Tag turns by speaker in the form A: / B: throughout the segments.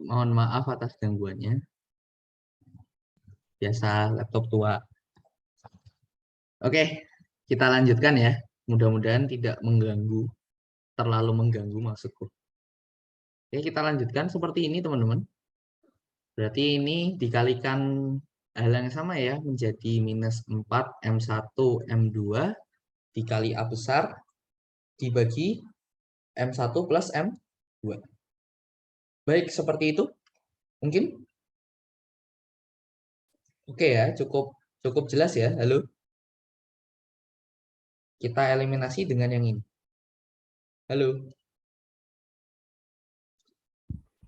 A: Mohon maaf atas gangguannya. Biasa laptop tua. Oke, kita lanjutkan ya. Mudah-mudahan tidak terlalu mengganggu maksudku. Oke, kita lanjutkan seperti ini teman-teman. Berarti ini dikalikan hal yang sama ya, menjadi minus 4 M1 M2 dikali A besar dibagi M1 plus M2. Baik, seperti itu. Mungkin? Oke ya, cukup jelas ya. Halo. Kita eliminasi dengan yang ini. Halo.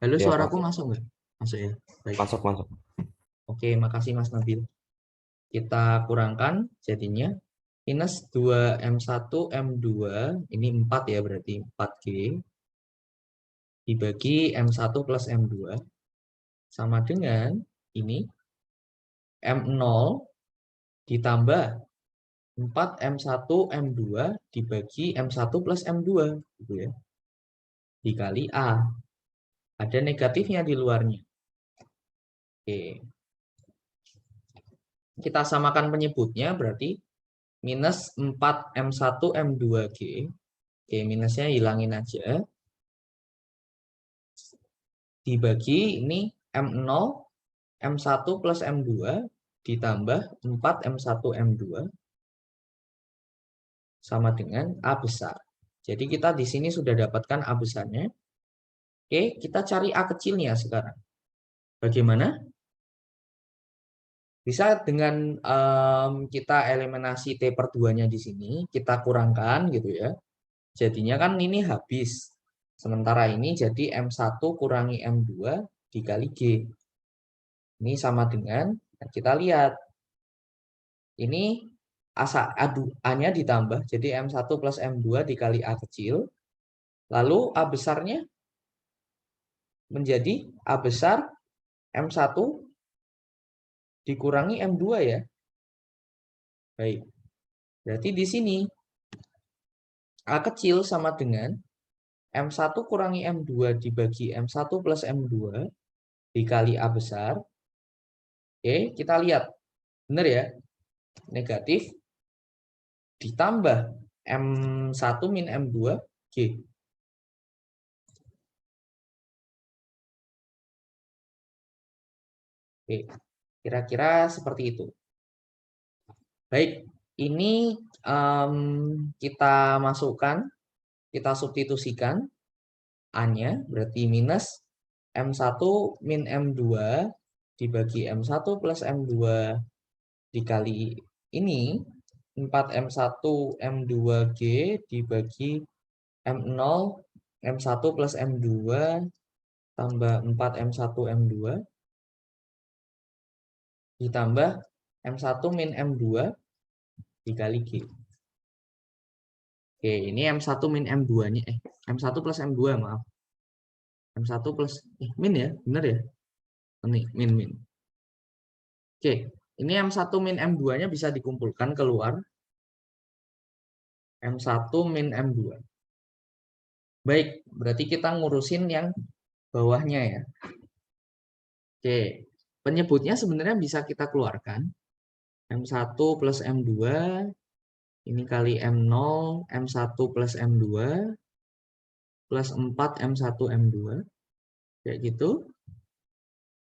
A: Halo,
B: Ya,
A: suaraku
B: Pak.
A: masuk nggak? Masuk ya. Baik.
B: Masuk.
A: Oke, makasih Mas Nabil. Kita kurangkan jadinya minus 2M1 M2, ini 4 ya berarti 4G, dibagi M1 plus M2, sama dengan ini M0 ditambah 4 M1 M2 dibagi M1 plus M2 gitu ya, dikali A. Ada negatifnya di luarnya. Oke. Kita samakan penyebutnya berarti minus 4 M1 M2G. Oke, minusnya hilangin aja. Dibagi ini M0 M1 plus M2 ditambah 4 M1 M2 sama dengan A besar. Jadi kita di sini sudah dapatkan A besarnya. Oke, kita cari A kecilnya sekarang. Bagaimana? Bisa dengan kita eliminasi T per 2-nya di sini, kita kurangkan gitu ya. Jadinya kan ini habis. Sementara ini jadi M1 kurangi M2 dikali G. Ini sama dengan, kita lihat. Ini A-nya ditambah, jadi M1 plus M2 dikali A kecil. Lalu A besarnya menjadi A besar M1 dikurangi M2 ya. Baik, berarti di sini A kecil sama dengan M1 kurangi M2 dibagi M1 plus M2 dikali A besar. Oke, kita lihat. Benar ya? Negatif ditambah M1 min M2 G. Oke, kira-kira seperti itu. Baik, ini kita masukkan, kita substitusikan A-nya, berarti minus M1 min M2 dibagi M1 plus M2 dikali ini 4M1 M2G dibagi M0 M1 plus M2 tambah 4M1 M2 ditambah M1 min M2 dikali G. Oke, ini M1 min M2-nya. M1 plus M2, maaf. M1 plus, min ya? Benar ya? Ini, min. Oke, ini M1 min M2-nya bisa dikumpulkan keluar. M1 min M2. Baik, berarti kita ngurusin yang bawahnya ya. Oke, penyebutnya sebenarnya bisa kita keluarkan. M1 plus M2, ini kali M0, M1 plus M2, plus 4 M1 M2. Kayak gitu.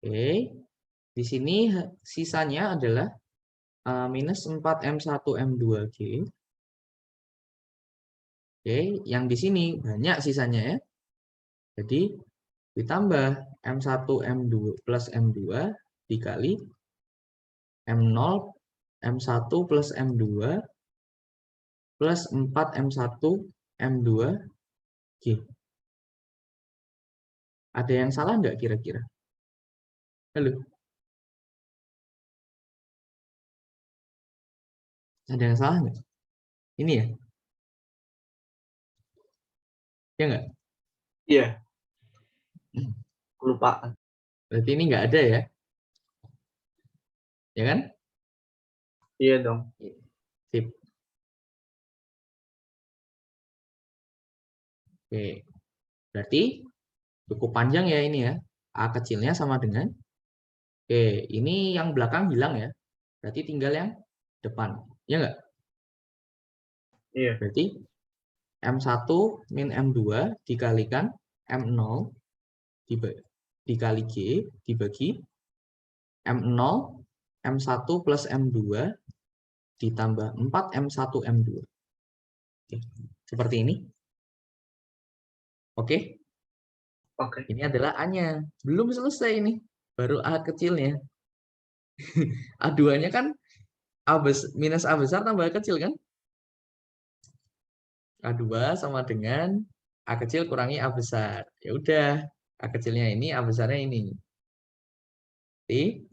A: Oke, di sini sisanya adalah minus 4 M1 M2G. Oke, yang di sini banyak sisanya ya. Jadi ditambah M1 M2 plus M2 dikali M0 M1 plus M2 plus 4 M1 M2G. Ada yang salah nggak kira-kira? Halo? Ada yang salah nggak? Ini ya? Ya nggak?
C: Iya. Kelupaan.
A: Berarti ini nggak ada ya? Ya kan?
C: Iya dong.
A: Sip. Oke. Berarti cukup panjang ya ini ya. A kecilnya sama dengan, oke, ini yang belakang hilang ya. Berarti tinggal yang depan. Ya enggak?
C: Iya.
A: Berarti M1 min M2 dikalikan M0 dikali G dibagi M0 M1 plus M2 ditambah 4 M1 M2. Oke. Seperti ini. Oke.
C: Oke.
A: Ini adalah A-nya. Belum selesai ini. Baru A kecilnya. A2-nya kan minus A besar tambah A kecil kan? A2 sama dengan A kecil kurangi A besar. Ya udah, A kecilnya ini, A besarnya ini. Jadi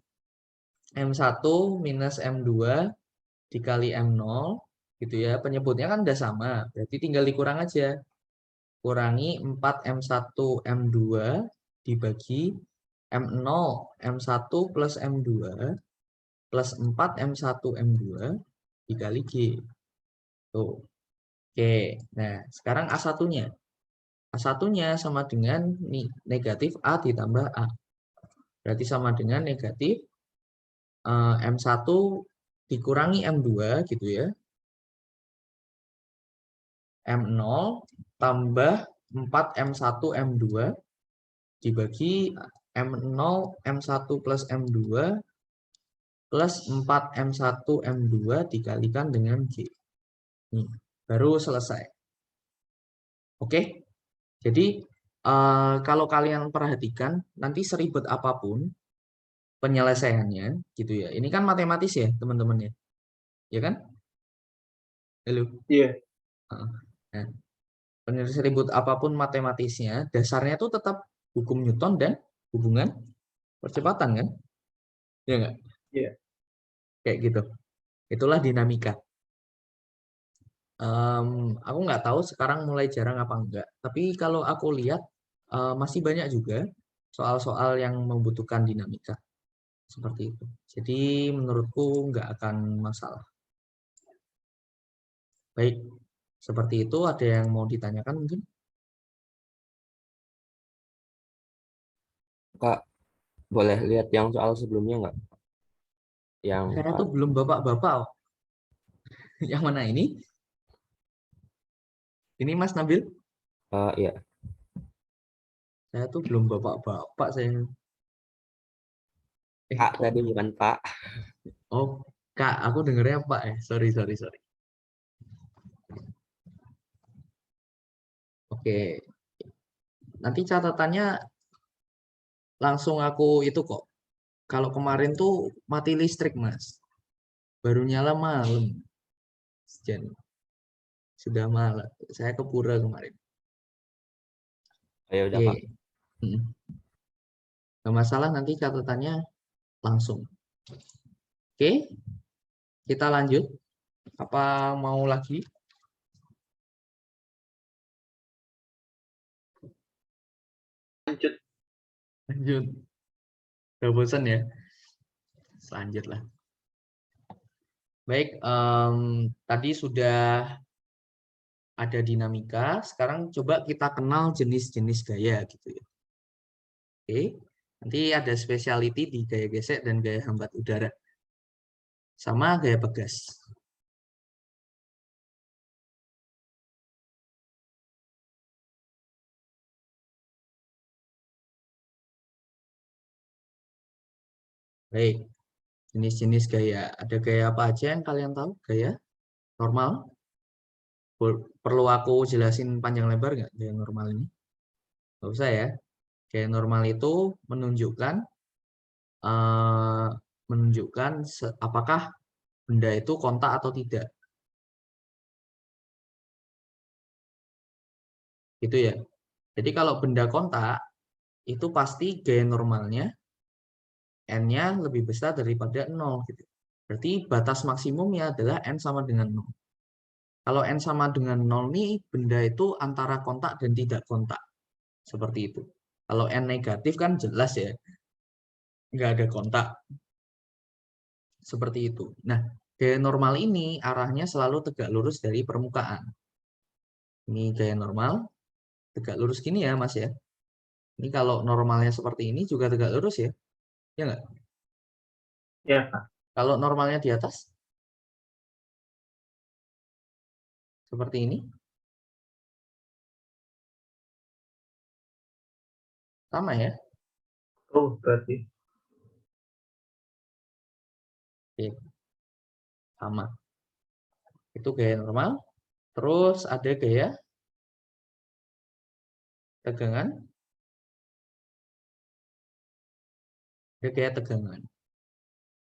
A: M1 minus M2 dikali M0 gitu ya. Penyebutnya kan udah sama, berarti tinggal dikurang aja. Kurangi 4 M1 M2 dibagi M0 M1 plus M2 plus 4 M1 M2 dikali G. Tuh. Oke, nah sekarang A1-nya. A1-nya sama dengan negatif A ditambah A. Berarti sama dengan negatif M1 dikurangi M2 gitu ya. M0 tambah 4 M1 M2 dibagi M0 M1 plus M2 plus 4 M1 M2 dikalikan dengan G. Nih, baru selesai. Oke, jadi kalau kalian perhatikan, nanti seribet apapun penyelesaiannya, gitu ya. Ini kan matematis ya, teman-teman ya. Ya kan? Halo?
C: Iya.
A: Nah, seribet apapun matematisnya, dasarnya itu tetap hukum Newton dan hubungan percepatan kan? Ya nggak?
C: Iya.
A: Kayak gitu. Itulah dinamika. Aku nggak tahu sekarang mulai jarang apa enggak. Tapi kalau aku lihat masih banyak juga soal-soal yang membutuhkan dinamika seperti itu. Jadi menurutku nggak akan masalah. Baik, seperti itu. Ada yang mau ditanyakan mungkin?
B: Kak, boleh lihat yang soal sebelumnya nggak? Yang
A: Saya tuh belum bapak-bapak. Yang mana ini? Ini Mas Nabil?
B: Iya.
A: Saya tuh belum bapak-bapak saya.
B: Kak tadi bukan Pak.
A: Oh, Kak, aku dengernya Pak ya. Sorry. Oke. Nanti catatannya langsung aku itu kok. Kalau kemarin tuh mati listrik, Mas. Baru nyala malam. Sudah malam. Saya ke pura kemarin.
B: Ya udah Kak.
A: Oke. Nggak masalah, nanti catatannya langsung. Oke. Kita lanjut. Apa mau lagi? Lanjut. Udah bosan ya? Selanjutlah. Baik, tadi sudah ada dinamika. Sekarang coba kita kenal jenis-jenis gaya gitu ya. Oke. Nanti ada speciality di gaya gesek dan gaya hambat udara. Sama gaya pegas. Baik. Jenis-jenis gaya. Ada gaya apa aja yang kalian tahu? Gaya normal? Perlu aku jelasin panjang lebar nggak gaya normal ini? Nggak usah ya. Gaya normal itu menunjukkan apakah benda itu kontak atau tidak. Gitu ya. Jadi kalau benda kontak, itu pasti gaya normalnya N-nya lebih besar daripada 0. Gitu. Berarti batas maksimumnya adalah N sama dengan 0. Kalau N sama dengan 0 nih, benda itu antara kontak dan tidak kontak. Seperti itu. Kalau N negatif kan jelas ya. Nggak ada kontak. Seperti itu. Nah, gaya normal ini arahnya selalu tegak lurus dari permukaan. Ini gaya normal, tegak lurus gini ya Mas ya. Ini kalau normalnya seperti ini juga tegak lurus ya? Ya nggak?
C: Ya, Kak.
A: Kalau normalnya di atas? Seperti ini? Sama ya?
C: Oh, berarti.
A: Oke, sama. Itu gaya normal. Terus ada gaya tegangan. Ada gaya tegangan.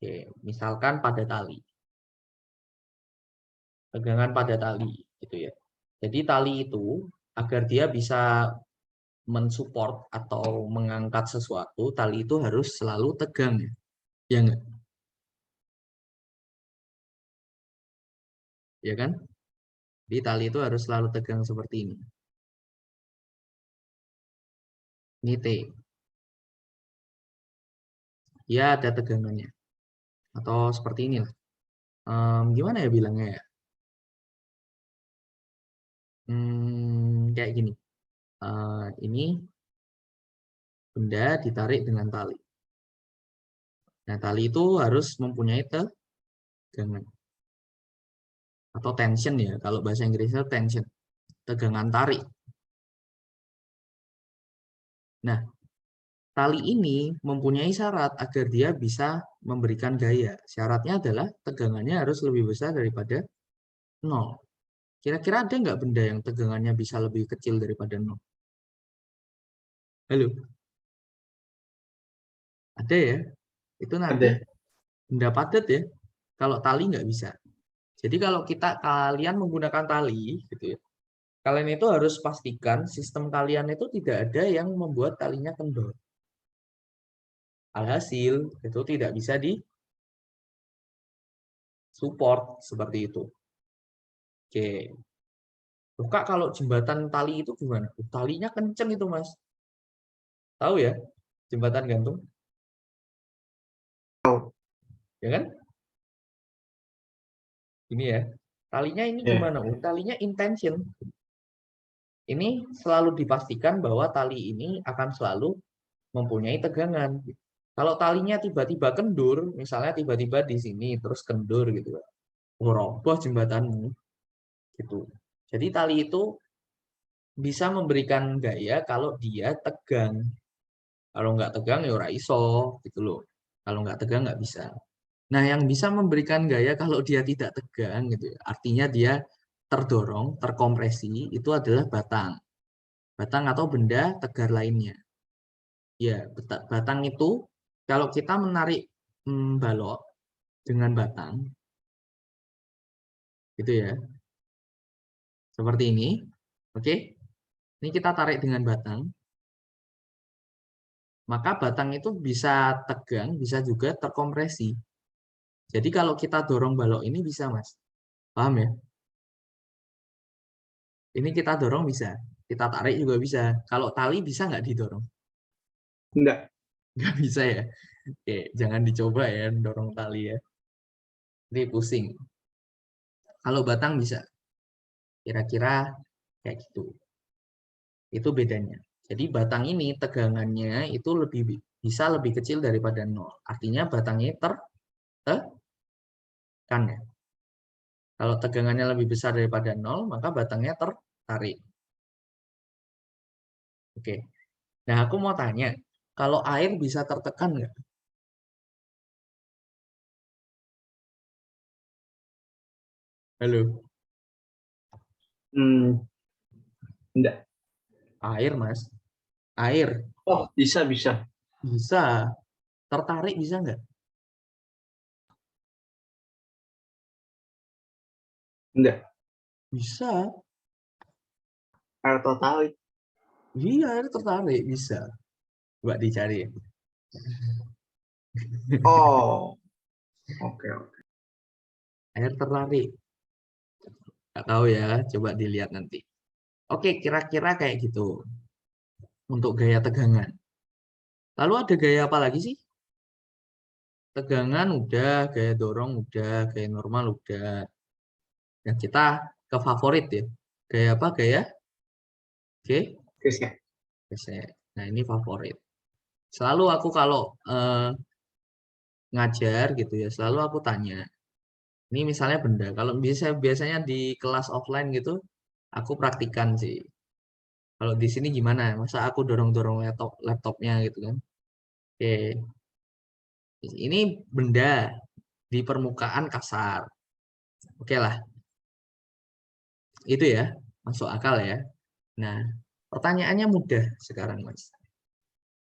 A: Oke, misalkan pada tali. Tegangan pada tali, gitu ya. Jadi tali itu agar dia bisa mensupport atau mengangkat sesuatu, tali itu harus selalu tegang ya. Ya enggak? Ya kan? Jadi tali itu harus selalu tegang seperti ini. Ini T. Ya ada tegangannya. Atau seperti ini lah. Gimana ya bilangnya ya? Kayak gini. Ini benda ditarik dengan tali. Nah, tali itu harus mempunyai tegangan. Atau tension ya. Kalau bahasa Inggrisnya tension. Tegangan tarik. Nah, tali ini mempunyai syarat agar dia bisa memberikan gaya. Syaratnya adalah tegangannya harus lebih besar daripada 0. Kira-kira ada nggak benda yang tegangannya bisa lebih kecil daripada 0? Halo? Ada ya? Itu nanti
C: Ada.
A: benda padat ya. Kalau tali nggak bisa. Jadi kalau kalian menggunakan tali, gitu ya, kalian itu harus pastikan sistem kalian itu tidak ada yang membuat talinya kendor. Alhasil, itu tidak bisa di-support seperti itu. Oke. Loh, Kak, kalau jembatan tali itu gimana? Talinya kenceng itu, Mas. Tahu ya? Jembatan gantung?
C: Tahu.
A: Ya kan? Ini ya. Talinya ini
C: Ya.
A: gimana? Talinya intention. Ini selalu dipastikan bahwa tali ini akan selalu mempunyai tegangan. Kalau talinya tiba-tiba kendur, misalnya tiba-tiba di sini terus kendur gitu, roboh jembatanmu gitu. Jadi tali itu bisa memberikan gaya kalau dia tegang. Kalau nggak tegang ya ora iso gitu loh. Kalau nggak tegang nggak bisa. Nah, yang bisa memberikan gaya kalau dia tidak tegang gitu ya, artinya dia terdorong, terkompresi, itu adalah batang. Batang atau benda tegar lainnya. Ya, batang itu kalau kita menarik balok dengan batang, gitu ya, seperti ini. Oke, ini kita tarik dengan batang, maka batang itu bisa tegang, bisa juga terkompresi. Jadi kalau kita dorong balok ini bisa, Mas. Paham ya? Ini kita dorong bisa, kita tarik juga bisa. Kalau tali bisa nggak didorong?
C: Enggak.
A: Nggak bisa ya? Oke, jangan dicoba ya dorong tali ya. Ini pusing. Kalau batang bisa. Kira-kira kayak gitu. Itu bedanya. Jadi batang ini tegangannya itu bisa lebih kecil daripada 0. Artinya batangnya tertekan ya. Kalau tegangannya lebih besar daripada 0, maka batangnya tertarik. Oke. Nah, aku mau tanya, kalau air bisa tertekan nggak? Halo?
C: Enggak.
A: Air, Mas. Air.
C: Oh, bisa.
A: Bisa. Tertarik bisa nggak?
C: Enggak.
A: Bisa.
C: Air totali.
A: Iya, air tertarik. Bisa. Coba dicari.
C: Oh, oke.
A: Air tertarik. Nggak tahu ya, coba dilihat nanti. Oke, kira-kira kayak gitu. Untuk gaya tegangan. Lalu ada gaya apa lagi sih? Tegangan udah, gaya dorong udah, gaya normal udah. Yang kita ke favorit ya. Gaya apa? Gaya? Oke.
C: Oke.
A: Geser. Nah, ini favorit. Selalu aku kalau ngajar gitu ya, selalu aku tanya. Ini misalnya benda. Kalau biasanya di kelas offline gitu, aku praktikan sih. Kalau di sini gimana? Masa aku dorong-dorong laptopnya gitu kan? Oke, ini benda di permukaan kasar. Oke lah, itu ya, masuk akal ya. Nah, pertanyaannya mudah sekarang, Mas.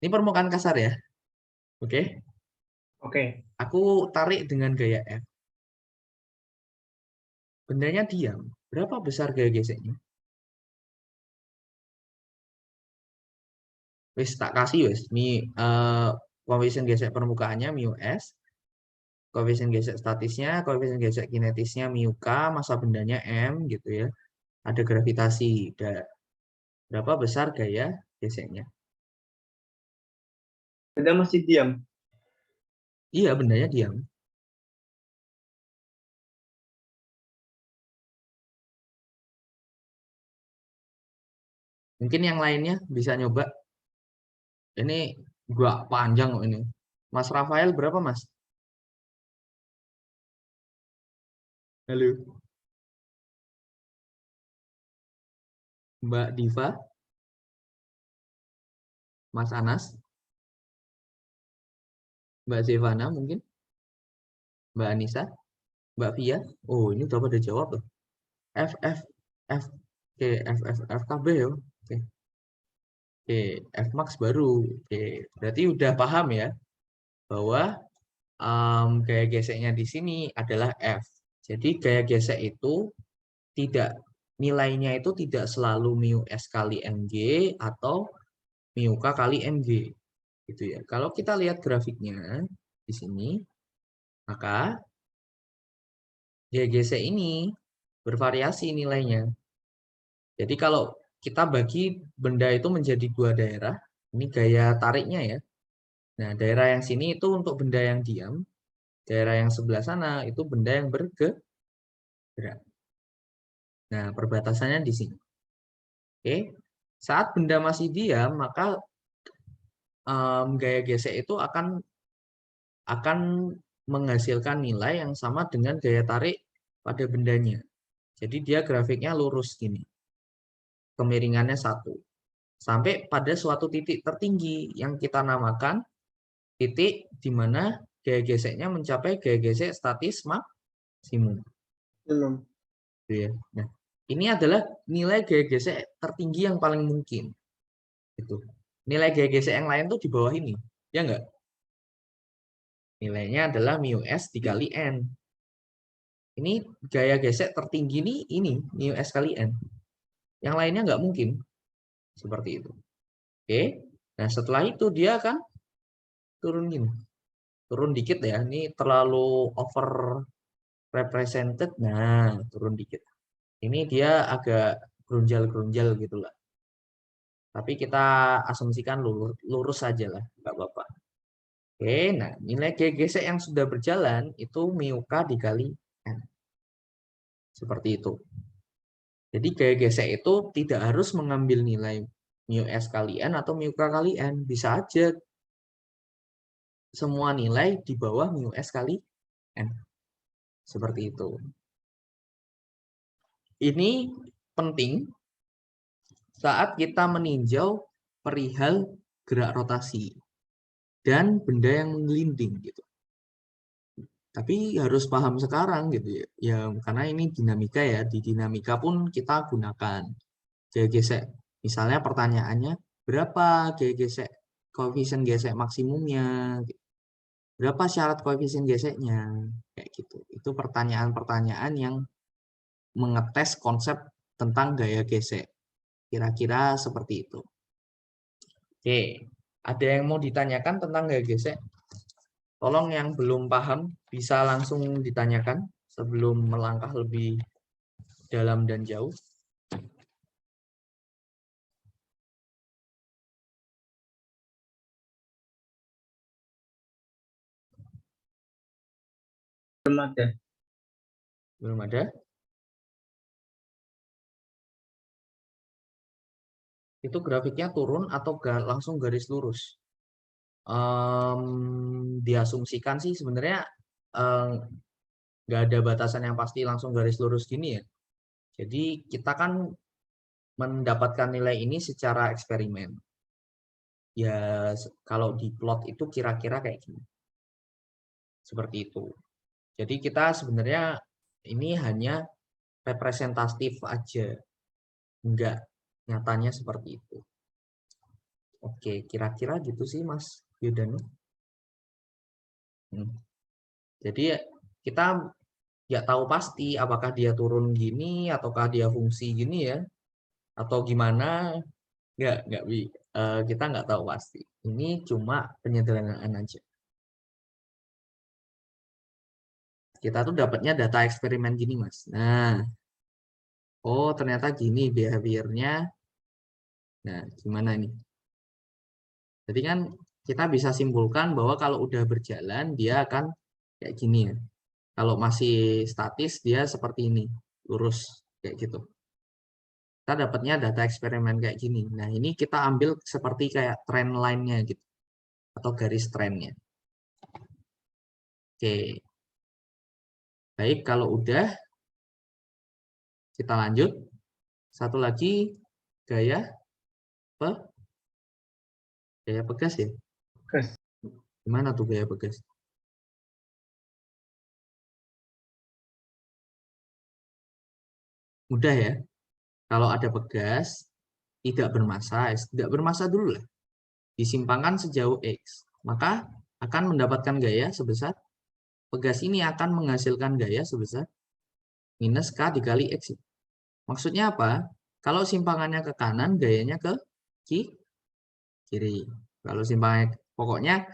A: Ini permukaan kasar ya. Oke,
C: Oke.
A: aku tarik dengan gaya F. Bendanya diam. Berapa besar gaya geseknya? Wis tak kasih wis. Ini koefisien gesek permukaannya mu S, koefisien gesek statisnya, koefisien gesek kinetisnya mu K, massa bendanya M gitu ya. Ada gravitasi. Berapa besar gaya geseknya?
C: Benda masih diam.
A: Iya, bendanya diam. Mungkin yang lainnya bisa nyoba. Ini gua panjang kok ini. Mas Rafael berapa, Mas? Halo. Mbak Diva, Mas Anas, Mbak Zevana mungkin, Mbak Anissa, Mbak Via. Oh, ini udah pada jawab tuh. F, F, F. Oke, F KB ya. Oke, oke, F Max baru. Oke, berarti udah paham ya bahwa gaya geseknya di sini adalah F. Jadi gaya gesek itu tidak nilainya itu tidak selalu mu S kali mg atau mu K kali mg gitu ya. Kalau kita lihat grafiknya di sini, maka GGC ini bervariasi nilainya. Jadi kalau kita bagi benda itu menjadi dua daerah, ini gaya tariknya ya. Nah, daerah yang sini itu untuk benda yang diam, daerah yang sebelah sana itu benda yang bergerak. Nah, perbatasannya di sini. Oke. Saat benda masih diam, maka gaya gesek itu akan menghasilkan nilai yang sama dengan gaya tarik pada bendanya. Jadi dia grafiknya lurus gini. Kemiringannya 1. Sampai pada suatu titik tertinggi yang kita namakan titik di mana gaya geseknya mencapai gaya gesek statis maksimum.
C: Belum.
A: Ya. Nah, ini adalah nilai gaya gesek tertinggi yang paling mungkin. Itu. Nilai gaya gesek yang lain tuh di bawah ini, ya enggak? Nilainya adalah mu S dikali N. Ini gaya gesek tertinggi ini mu S kali N. Yang lainnya nggak mungkin. Seperti itu. Oke. Nah, setelah itu dia akan turun gini. Turun dikit ya. Ini terlalu over represented. Nah, turun dikit. Ini dia agak gerunjal-gerunjal gitu lah. Tapi kita asumsikan lurus saja lah. Nggak apa-apa. Oke, nah nilai gesek yang sudah berjalan itu mu K dikali N. Seperti itu. Jadi gaya gesek itu tidak harus mengambil nilai mu S kali N atau mu K kali N. Bisa aja semua nilai di bawah mu S kali N. Seperti itu. Ini penting saat kita meninjau perihal gerak rotasi dan benda yang menggelinding gitu. Tapi harus paham sekarang gitu ya. Ya karena ini dinamika ya, di dinamika pun kita gunakan gaya gesek. Misalnya pertanyaannya berapa gaya gesek koefisien gesek maksimumnya? Berapa syarat koefisien geseknya? Kayak gitu. Itu pertanyaan-pertanyaan yang mengetes konsep tentang gaya gesek. Kira-kira seperti itu. Oke, ada yang mau ditanyakan tentang gaya gesek? Tolong yang belum paham bisa langsung ditanyakan sebelum melangkah lebih dalam dan jauh.
C: Belum ada.
A: Belum ada? itu grafiknya turun atau langsung garis lurus. Diasumsikan sih sebenarnya nggak ada batasan yang pasti langsung garis lurus gini ya. Jadi kita kan mendapatkan nilai ini secara eksperimen. Ya kalau di plot itu kira-kira kayak gini. Seperti itu. Jadi kita sebenarnya ini hanya representatif aja. Enggak nyatanya seperti itu. Oke, kira-kira gitu sih Mas Yudanu. Jadi kita nggak tahu pasti apakah dia turun gini ataukah dia fungsi gini ya atau gimana, kita nggak tahu pasti. Ini cuma penyederhanaan aja. Kita tuh dapatnya data eksperimen gini Mas. Nah, oh ternyata gini behaviornya. Nah, gimana nih? Jadi kan kita bisa simpulkan bahwa kalau udah berjalan dia akan kayak gini ya. Kalau masih statis dia seperti ini, lurus kayak gitu. Kita dapatnya data eksperimen kayak gini. Nah, ini kita ambil seperti kayak trend line-nya gitu atau garis trennya. Oke. Baik, kalau udah kita lanjut. Satu lagi gaya pegas ya.
C: Pegas.
A: Gimana tuh gaya pegas? Mudah ya. Kalau ada pegas, tidak bermassa dulu lah. Disimpangkan sejauh X. Maka akan mendapatkan gaya sebesar, pegas ini akan menghasilkan gaya sebesar minus K dikali X. Maksudnya apa? Kalau simpangannya ke kanan, gayanya ke kiri. Kalau simpangannya, pokoknya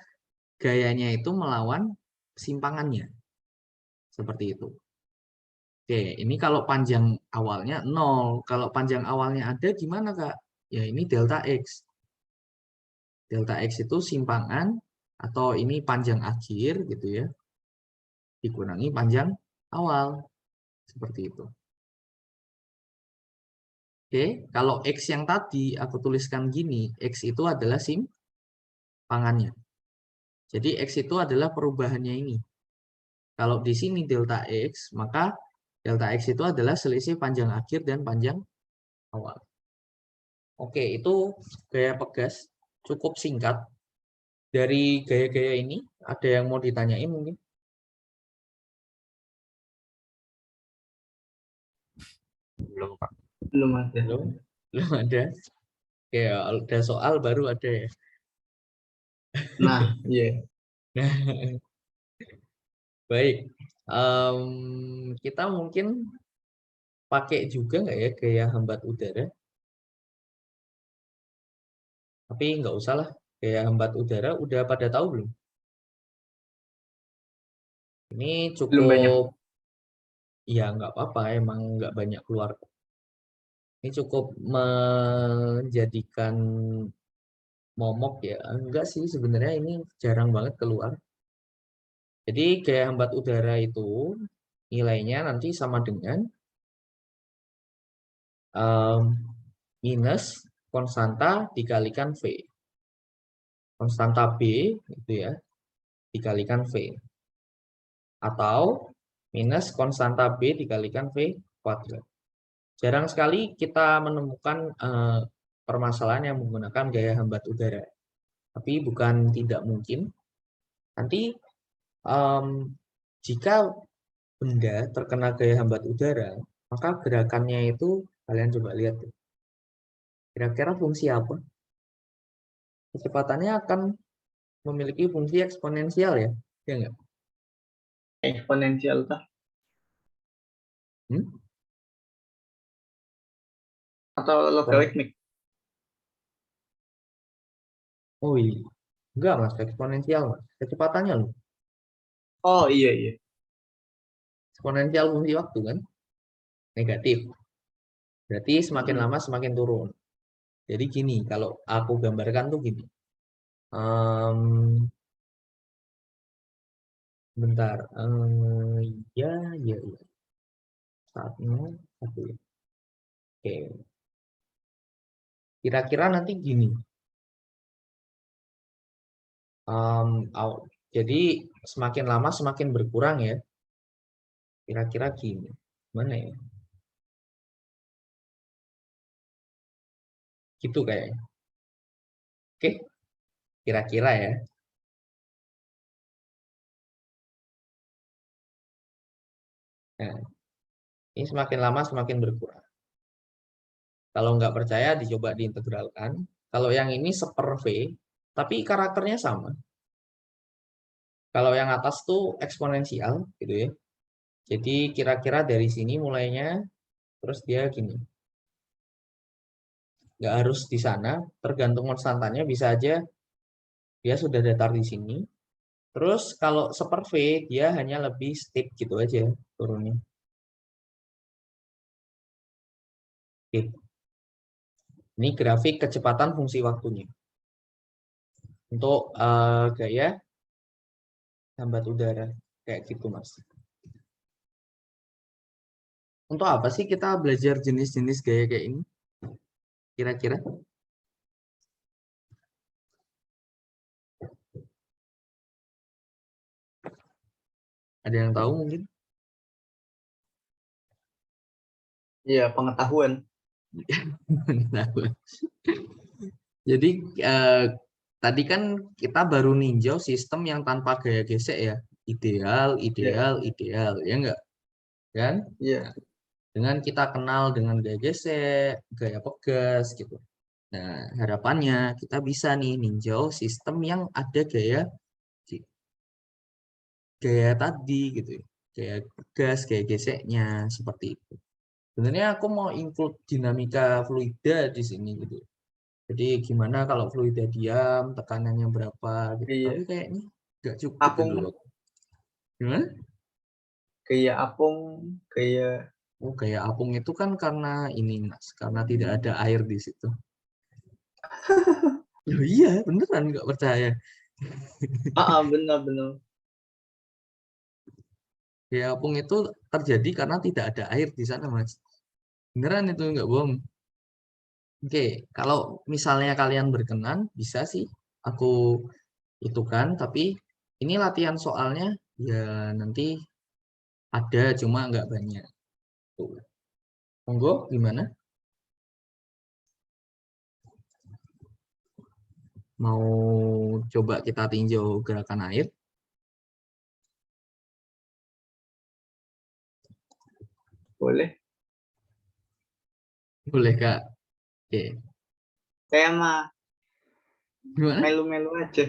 A: gayanya itu melawan simpangannya. Seperti itu. Oke, ini kalau panjang awalnya 0. Kalau panjang awalnya ada gimana, Kak? Ya ini delta X. Delta X itu simpangan atau ini panjang akhir gitu ya. Dikurangi panjang awal. Seperti itu. Oke, kalau X yang tadi aku tuliskan gini, X itu adalah simpangannya. Jadi X itu adalah perubahannya ini. Kalau di sini delta X, maka delta X itu adalah selisih panjang akhir dan panjang awal. Oke, itu gaya pegas. Cukup singkat. Dari gaya-gaya ini, ada yang mau ditanyain mungkin?
B: Belum, Pak.
C: Belum ada.
A: Belum ada. Oke, ada soal baru ada ya.
C: Nah, iya.
A: Baik. Kita mungkin pakai juga nggak ya gaya hambat udara? Tapi nggak usah lah. Gaya hambat udara udah pada tahu belum? Ini
C: Belum banyak.
A: cukup, ya nggak apa-apa, emang nggak banyak keluar. Ini cukup menjadikan momok ya. Enggak sih, sebenarnya ini jarang banget keluar. Jadi gaya hambat udara itu nilainya nanti sama dengan minus konstanta dikalikan V. Konstanta B itu ya, dikalikan V. Atau minus konstanta B dikalikan V kuadrat. Jarang sekali kita menemukan permasalahan yang menggunakan gaya hambat udara. Tapi bukan tidak mungkin. Nanti jika benda terkena gaya hambat udara, maka gerakannya itu kalian coba lihat. Kira-kira fungsi apa? Kecepatannya akan memiliki fungsi eksponensial ya? Ya enggak?
C: Eksponensial tah. Atau logaritmik.
A: Oh iya. Enggak Mas, eksponensial Mas. Kecepatannya loh.
C: Oh iya iya.
A: Eksponensial fungsi waktu kan? Negatif. Berarti semakin lama semakin turun. Jadi gini, kalau aku gambarkan tuh gini. Bentar. Ya, ya, ya. Saatnya satu ya. Oke. Kira-kira nanti gini. Jadi semakin lama semakin berkurang ya. Kira-kira gini. Mana ya? Gitu kayaknya. Oke, kira-kira ya. Nah, ini semakin lama semakin berkurang. Kalau nggak percaya dicoba diintegralkan. Kalau yang ini seper V, tapi karakternya sama. Kalau yang atas tuh eksponensial gitu ya. Jadi kira-kira dari sini mulainya, terus dia gini. Nggak harus di sana, tergantung konstantannya bisa aja dia sudah datar di sini. Terus kalau seper V, dia hanya lebih steep gitu aja turunnya. Steep. Ini grafik kecepatan fungsi waktunya. Untuk gaya hambat udara. Kayak gitu, Mas. Untuk apa sih kita belajar jenis-jenis gaya kayak ini? Kira-kira? Ada yang tahu mungkin?
C: Iya, pengetahuan.
A: Jadi tadi kan kita baru ninjau sistem yang tanpa gaya gesek ya. Ideal,
C: Iya,
A: ideal, ideal. Ya enggak? Kan?
C: iya.
A: Nah, dengan kita kenal dengan gaya gesek, gaya pegas gitu. Nah, harapannya kita bisa nih ninjau sistem yang ada gaya tadi gitu ya. Gaya pegas, gaya geseknya seperti itu. Sebenarnya aku mau include dinamika fluida di sini gitu. Jadi gimana kalau fluida diam, tekanannya berapa gitu.
C: Iya.
A: Tapi kayaknya nggak cukup
C: Apung,
A: itu loh. Gimana?
C: kayak apung, kayak
A: Oh, gaya apung itu kan karena ini Mas, karena tidak ada air di situ. Loh, iya, beneran nggak percaya.
C: benar-benar.
A: Gaya apung itu terjadi karena tidak ada air di sana, Mas. Beneran itu nggak bohong. Oke, kalau misalnya kalian berkenan, bisa sih aku itu kan, tapi ini latihan soalnya ya nanti ada cuma nggak banyak. Tuh. Monggo, gimana? Mau coba kita tinjau gerakan air?
C: Boleh.
A: Boleh, Kak. Oke,
C: Kayak mah
A: gimana?
C: melu-melu aja.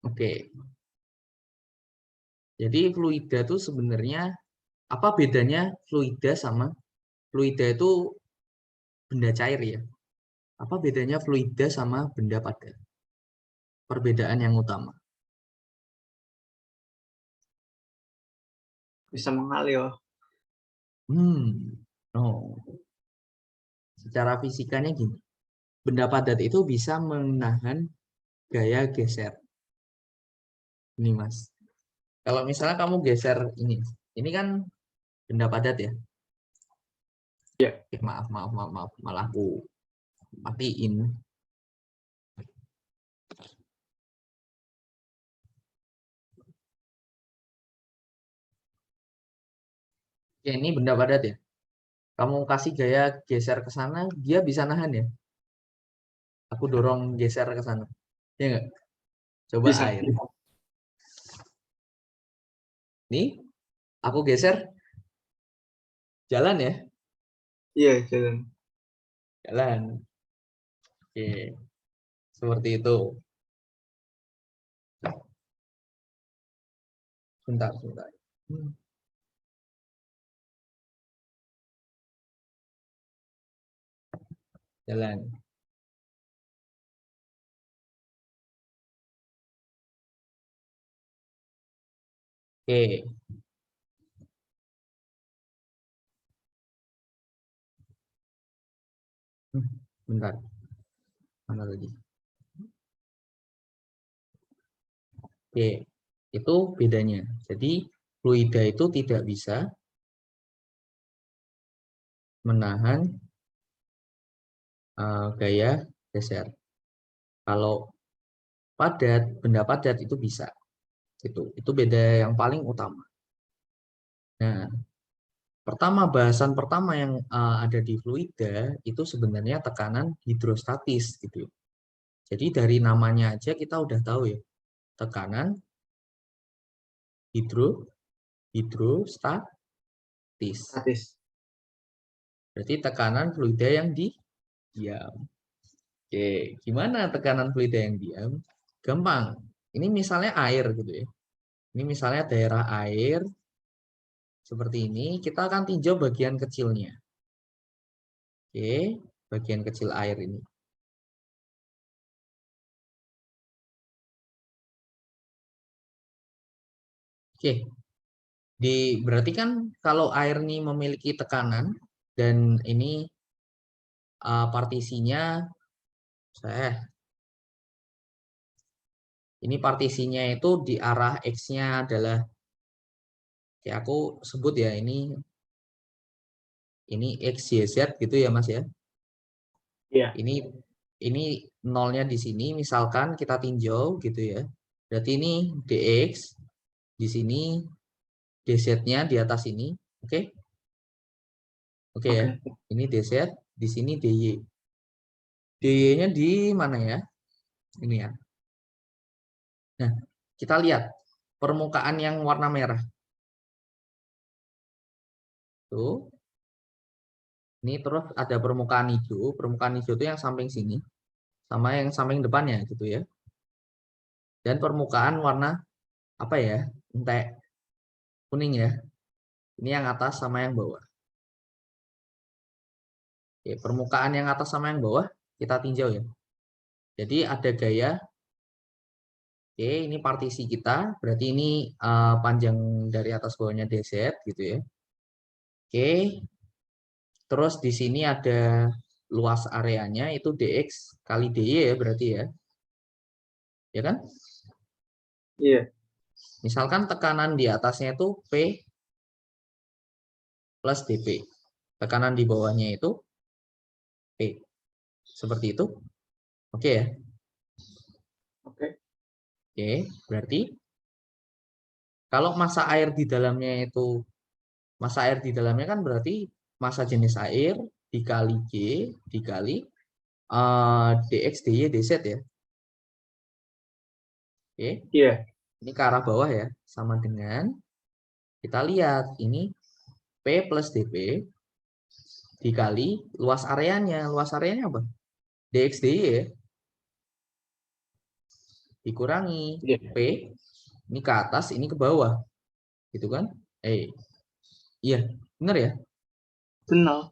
A: Oke, jadi fluida itu sebenarnya apa bedanya fluida sama fluida itu benda cair ya? Apa bedanya fluida sama benda padat? Perbedaan yang utama.
C: Bisa mengalir.
A: No. Secara fisikanya gini. Benda padat itu bisa menahan gaya geser. Ini Mas. Kalau misalnya kamu geser ini kan benda padat ya.
C: Iya.
A: Maaf, malah aku matiin. Oke, ini benda padat ya. Kamu kasih gaya geser ke sana, dia bisa nahan ya. Aku dorong geser ke sana. Ya enggak? Coba
C: Bisa.
A: air. Nih, aku geser, jalan ya.
C: Iya, jalan.
A: Jalan. Oke, seperti itu. Bentar, bentar. Jalan. Oke. Bentar. Mana lagi? Oke. Itu bedanya. Jadi fluida itu tidak bisa menahan gaya geser. Kalau padat, benda padat itu bisa. Itu beda yang paling utama. Nah, bahasan pertama yang ada di fluida itu sebenarnya tekanan hidrostatis gitu. Jadi dari namanya aja kita udah tahu ya, tekanan hidrostatis.
C: Statis.
A: Berarti tekanan fluida yang diam. Oke, gimana tekanan fluida yang diam? Gampang. Ini misalnya air gitu ya. Ini misalnya daerah air seperti ini, kita akan tinjau bagian kecilnya. Oke, bagian kecil air ini. Oke, berarti kan kalau air ini memiliki tekanan dan ini partisinya, ini partisinya itu di arah X-nya adalah, oke, aku sebut ya ini X, Y, Z gitu ya Mas ya.
C: Iya.
A: Ini nolnya di sini, misalkan kita tinjau gitu ya. Berarti ini dx, di sini dz-nya di atas ini, oke? Oke ya. Ini dz, di sini dy. dy-nya di mana ya? Ini ya. Nah, kita lihat permukaan yang warna merah. Tuh. Ini terus ada permukaan hijau. Permukaan hijau itu yang samping sini sama yang samping depannya gitu ya. Dan permukaan warna apa ya? Entek kuning ya. Ini yang atas sama yang bawah. Oke, permukaan yang atas sama yang bawah kita tinjau ya. Jadi ada gaya. Oke, ini partisi kita. Berarti ini panjang dari atas bawahnya dz gitu ya. Oke. Terus di sini ada luas areanya itu dx kali dy ya berarti ya. Ya kan?
C: Iya.
A: Misalkan tekanan di atasnya itu P plus dp. Tekanan di bawahnya itu P. Seperti itu. Oke ya.
C: Oke.
A: Oke, berarti kalau massa air di dalamnya itu, massa air di dalamnya kan berarti massa jenis air dikali G dikali dx dy dz ya. Oke.
C: Iya.
A: Ini ke arah bawah ya, sama dengan kita lihat ini P plus dp dikali luas areanya. Luas areanya apa? dx dy ya. Dikurangi
C: Iya.
A: P, ini ke atas, ini ke bawah. Gitu kan? Iya, benar ya?
C: Benar.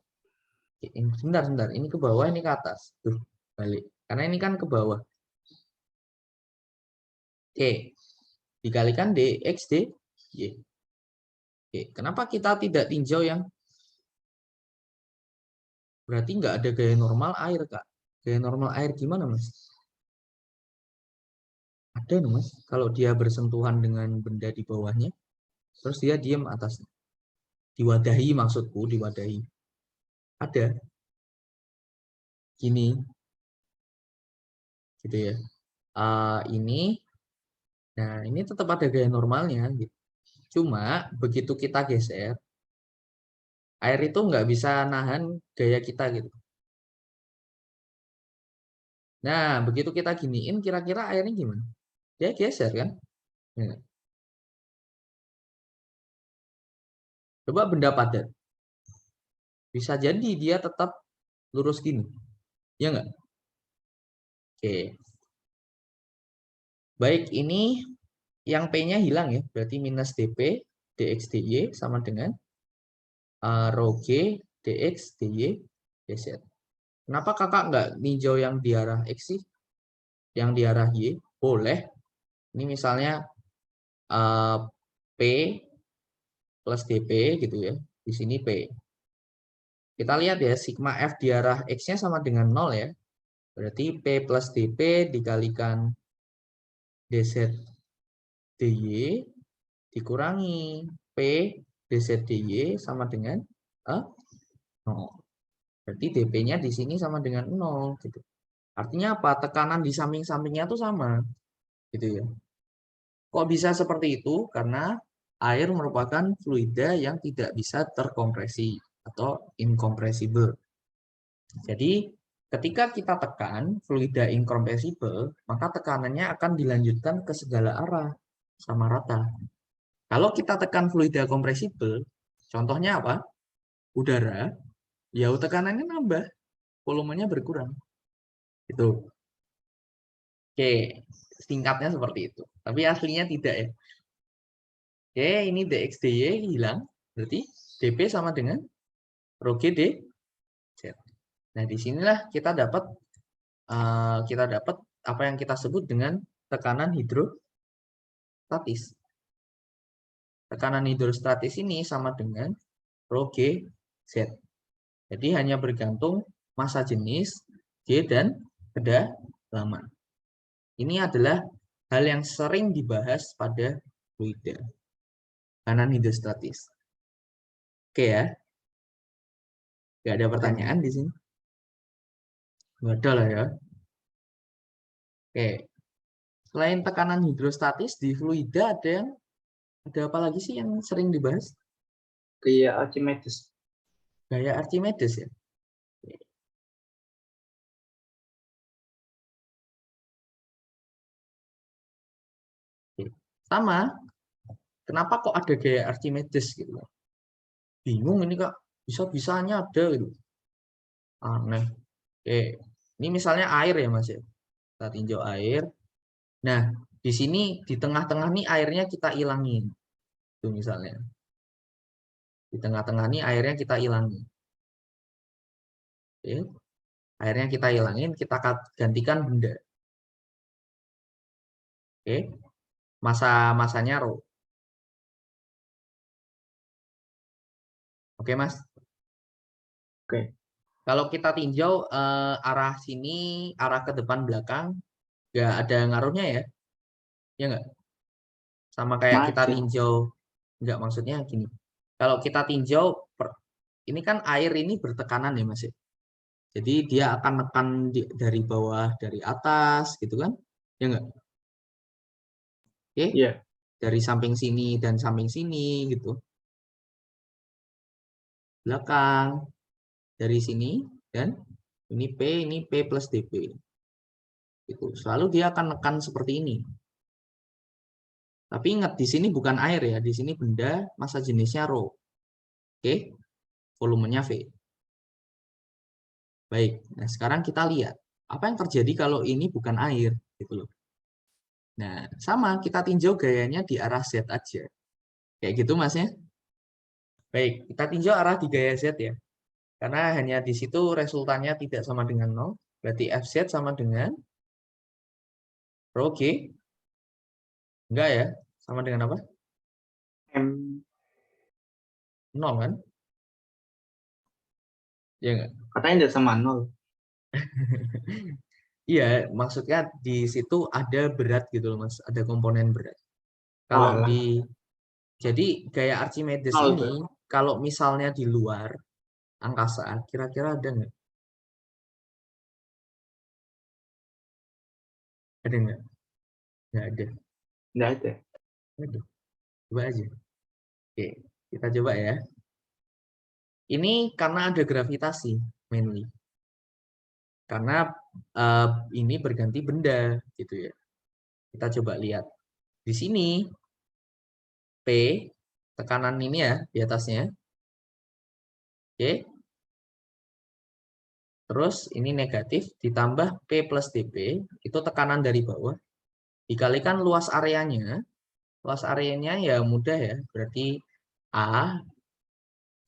A: Sebentar. Ini ke bawah, ini ke atas. Tuh, balik. Karena ini kan ke bawah. Oke, dikalikan dx dy. Oke, kenapa kita tidak tinjau yang berarti nggak ada gaya normal air, Kak? Gaya normal air gimana, Mas? Ada, Mas. Kalau dia bersentuhan dengan benda di bawahnya, terus dia diam atasnya. Diwadahi maksudku, diwadahi. Ada. Gini. Gitu ya. Ini, nah ini tetap ada gaya normalnya. Gitu. Cuma, begitu kita geser, air itu nggak bisa nahan gaya kita gitu. Nah, begitu kita giniin, kira-kira airnya gimana? Dia geser kan? Ya. Coba benda padat. Bisa jadi dia tetap lurus gini. Ya nggak? Oke. Baik, ini yang P-nya hilang ya. Berarti minus dP dx dy sama dengan rho G dx dy dz. Kenapa kakak nggak ninjau yang di arah X sih? Yang di arah Y? Boleh. Ini misalnya P plus dP gitu ya. Di sini P. Kita lihat ya, sigma F di arah X-nya sama dengan 0 ya. Berarti P plus dP dikalikan dz dy dikurangi P dz dy sama dengan 0. Berarti dP-nya di sini sama dengan 0 gitu. Artinya apa? Tekanan di samping-sampingnya itu sama gitu ya. Kok bisa seperti itu? Karena air merupakan fluida yang tidak bisa terkompresi atau incompressible. Jadi ketika kita tekan fluida incompressible, maka tekanannya akan dilanjutkan ke segala arah sama rata. Kalau kita tekan fluida compressible, contohnya apa? Udara, ya tekanannya nambah, volumenya berkurang. Itu. Oke, singkatnya seperti itu. Tapi aslinya tidak ya. Oke, ini dx dy hilang. Berarti dp sama dengan rho g dz. Nah, disinilah kita dapat apa yang kita sebut dengan tekanan hidrostatis. Tekanan hidrostatis ini sama dengan rho g z. Jadi hanya bergantung massa jenis G dan kedalaman. Ini adalah hal yang sering dibahas pada fluida. Tekanan hidrostatis. Oke ya. Nggak ada pertanyaan di sini? Nggak ada lah ya. Oke. Selain tekanan hidrostatis, di fluida ada apa lagi sih yang sering dibahas?
C: Gaya Archimedes.
A: Gaya Archimedes ya. Oke. Sama. Kenapa kok ada gaya Archimedes gitu? Bingung ini Kak. Bisa-bisanya ada gitu. Aneh. Oke. Ini misalnya air ya Mas ya. Kita tinjau air. Nah, di sini di tengah-tengah nih airnya kita ilangin. Itu misalnya. Di tengah-tengah nih airnya kita ilangin. Oke. Airnya kita ilangin, kita gantikan benda. Oke. Masanya rho. Oke, Mas.
C: Oke.
A: Kalau kita tinjau arah sini, arah ke depan belakang, nggak ada ngaruhnya ya? Ya nggak? Sama kayak kita
C: Maju.
A: tinjau, nggak maksudnya gini. Kalau kita tinjau, ini kan air ini bertekanan ya Mas ya? Jadi dia akan nekan dari bawah, dari atas gitu kan? Ya nggak? Oke?
C: Iya.
A: Dari samping sini dan samping sini gitu. Belakang, dari sini, dan ini P plus dP. Itu selalu dia akan nekan seperti ini. Tapi ingat di sini bukan air ya, di sini benda massa jenisnya rho. Oke, volumenya V. Baik. Nah, sekarang kita lihat apa yang terjadi kalau ini bukan air gitu loh. Nah, sama kita tinjau gayanya di arah Z aja. Kayak gitu Mas ya. Baik, kita tinjau arah di gaya Z ya. Karena hanya di situ resultannya tidak sama dengan 0. Berarti Fz sama dengan rho G. Enggak ya? Sama dengan apa?
C: M.
A: 0 kan? Ya enggak?
C: Katanya tidak sama 0.
A: Iya, maksudnya di situ ada berat gitu loh Mas, ada komponen berat. Kalau
C: Walah.
A: jadi gaya Archimedes
C: 0
A: ini, kalau misalnya di luar angkasa, kira-kira ada nggak? Ada nggak? Nggak ada.
C: Tidak ada.
A: Aduh, coba aja. Oke, kita coba ya. Ini karena ada gravitasi, mainly. Karena ini berganti benda, gitu ya. Kita coba lihat. Di sini, P, tekanan ini ya, di atasnya. Oke. Terus ini negatif, ditambah P plus dP, itu tekanan dari bawah. Dikalikan luas areanya. Luas areanya ya mudah ya, berarti A.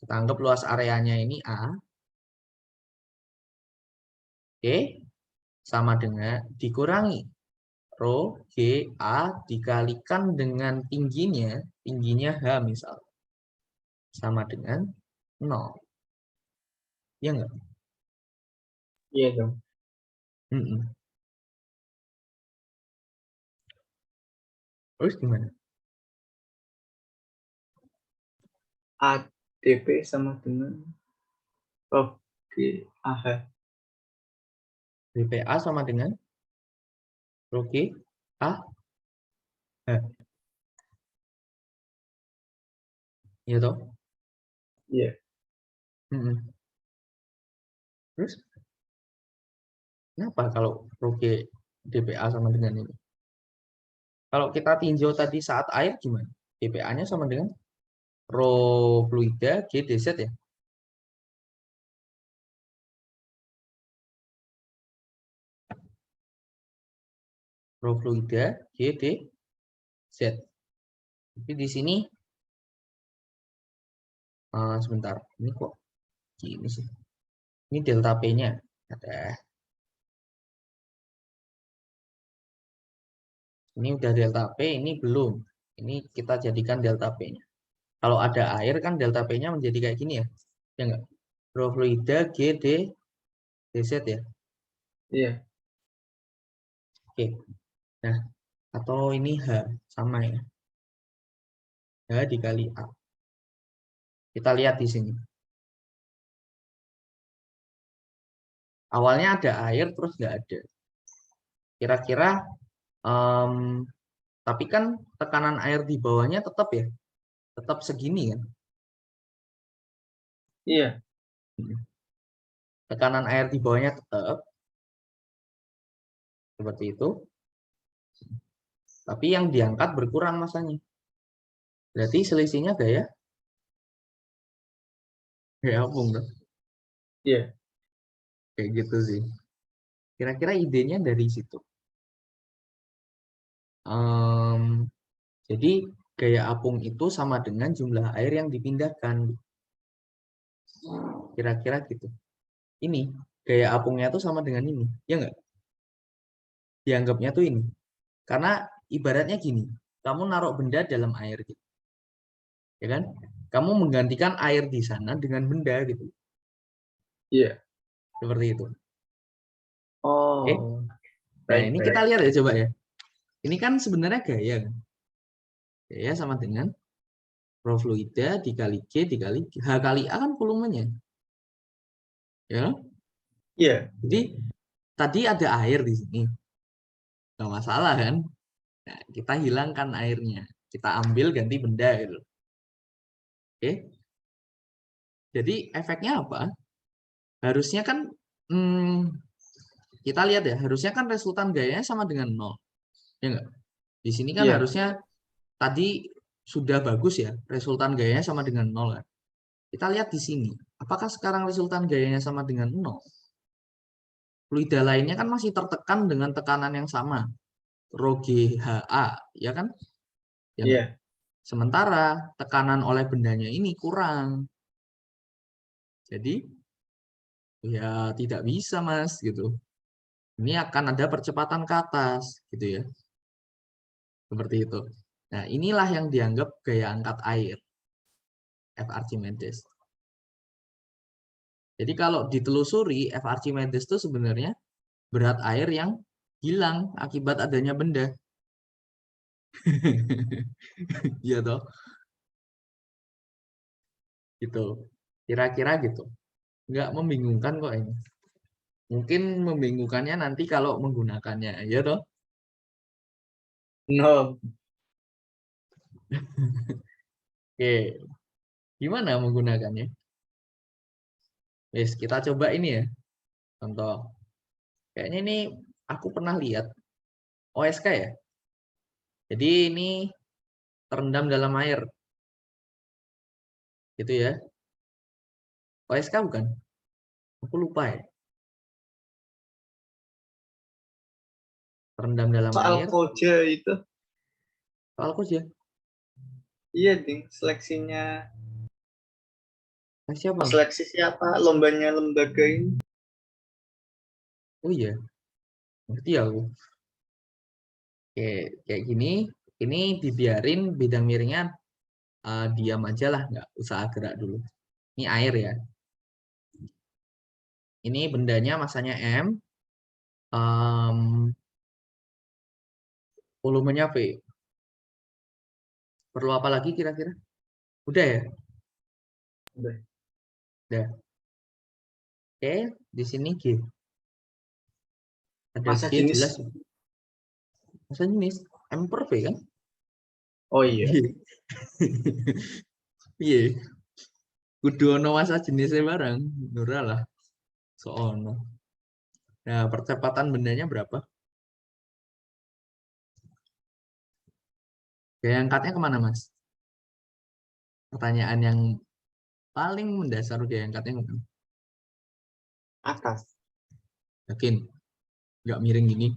A: Kita anggap luas areanya ini A. Oke. Sama dengan dikurangi rho G A dikalikan dengan tingginya H misal. Sama dengan 0. Ya enggak?
C: Iya dong.
A: Terus gimana?
C: ADP sama dengan rho AH.
A: DPA sama dengan Rho G A H. Iya toh?
C: Iya.
A: Terus kenapa kalau Rho G DPA sama dengan ini? Kalau kita tinjau tadi saat air gimana? DPA-nya sama dengan Rho fluida G dz ya? Rho fluida G dz. Tapi di sini sebentar, ini kok gini sih? Ini delta P-nya ada. Ini udah delta P, ini belum. Ini kita jadikan delta P-nya. Kalau ada air kan delta P-nya menjadi kayak gini ya? Ya enggak? Rho fluida G dz ya?
C: Iya.
A: Oke. Nah, atau ini H sama ya? H dikali A. Kita lihat di sini. Awalnya ada air terus nggak ada. Kira-kira, tapi kan tekanan air di bawahnya tetap ya, tetap segini kan?
C: Iya.
A: Tekanan air di bawahnya tetap seperti itu. Tapi yang diangkat berkurang masanya. Berarti selisihnya gaya apung dong.
C: Iya.
A: Kayak gitu sih. Kira-kira idenya dari situ. Jadi gaya apung itu sama dengan jumlah air yang dipindahkan. Kira-kira gitu. Ini gaya apungnya tuh sama dengan ini, ya enggak? Dianggapnya tuh ini. Karena ibaratnya gini, kamu naruh benda dalam air gitu. Ya kan? Kamu menggantikan air di sana dengan benda gitu.
C: Iya.
A: Seperti itu.
C: Oh.
A: Oke. Nah, ini kita lihat ya coba ya. Ini kan sebenarnya gaya kan. Gaya sama dengan Rho fluida dikali G dikali H kali A kan volumenya. Ya.
C: Iya.
A: Jadi tadi ada air di sini. Nggak masalah kan? Nah, kita hilangkan airnya. Kita ambil ganti benda gitu. Oke. Jadi efeknya apa? Harusnya kan kita lihat ya, harusnya kan resultan gayanya sama dengan 0. Ya enggak? Di sini kan
C: Iya.
A: harusnya tadi sudah bagus ya, resultan gayanya sama dengan 0 kan. Kita lihat di sini, apakah sekarang resultan gayanya sama dengan 0? Fluida lainnya kan masih tertekan dengan tekanan yang sama, Rho GHA, ya kan? Ya enggak?
C: Iya.
A: Sementara tekanan oleh bendanya ini kurang. Jadi ya tidak bisa Mas gitu. Ini akan ada percepatan ke atas gitu ya. Seperti itu. Nah, inilah yang dianggap gaya angkat air. F. Archimedes. Jadi kalau ditelusuri F. Archimedes itu sebenarnya berat air yang hilang akibat adanya benda. Iya toh? Gitu. Kira-kira gitu. Nggak membingungkan kok ini. Mungkin membingungkannya nanti kalau menggunakannya. Iya toh?
C: No.
A: Oke. Gimana menggunakannya? Yes, kita coba ini ya. Contoh. Kayaknya ini aku pernah lihat OSK ya. Jadi ini terendam dalam air. Gitu ya. OSK bukan? Aku lupa ya. Terendam dalam
C: Soal
A: air.
C: koja itu.
A: Soal koja.
C: Iya, Ding. Seleksinya.
A: Siapa?
C: Seleksi siapa? Lombanya lembaga ini.
A: Oh iya. Ngerti ya aku. Oke, kayak gini. Ini dibiarin bidang miringnya diam aja lah. Nggak usah gerak dulu. Ini air ya. Ini bendanya masanya M. Volumenya V. Perlu apa lagi kira-kira? Udah ya?
C: Udah.
A: Udah. Oke, di sini G. Ada
C: Masa
A: G
C: jenis.
A: jelas. Masa jenis M per V kan?
C: Oh iya.
A: Iya. Kudu ono masa jenisnya barang. Nura lah. Soalnya. Nah, percepatan bendanya berapa? Gaya angkatnya kemana, Mas? Pertanyaan yang paling mendasar gaya angkatnya kemana?
C: Atas.
A: Yakin? Nggak miring gini?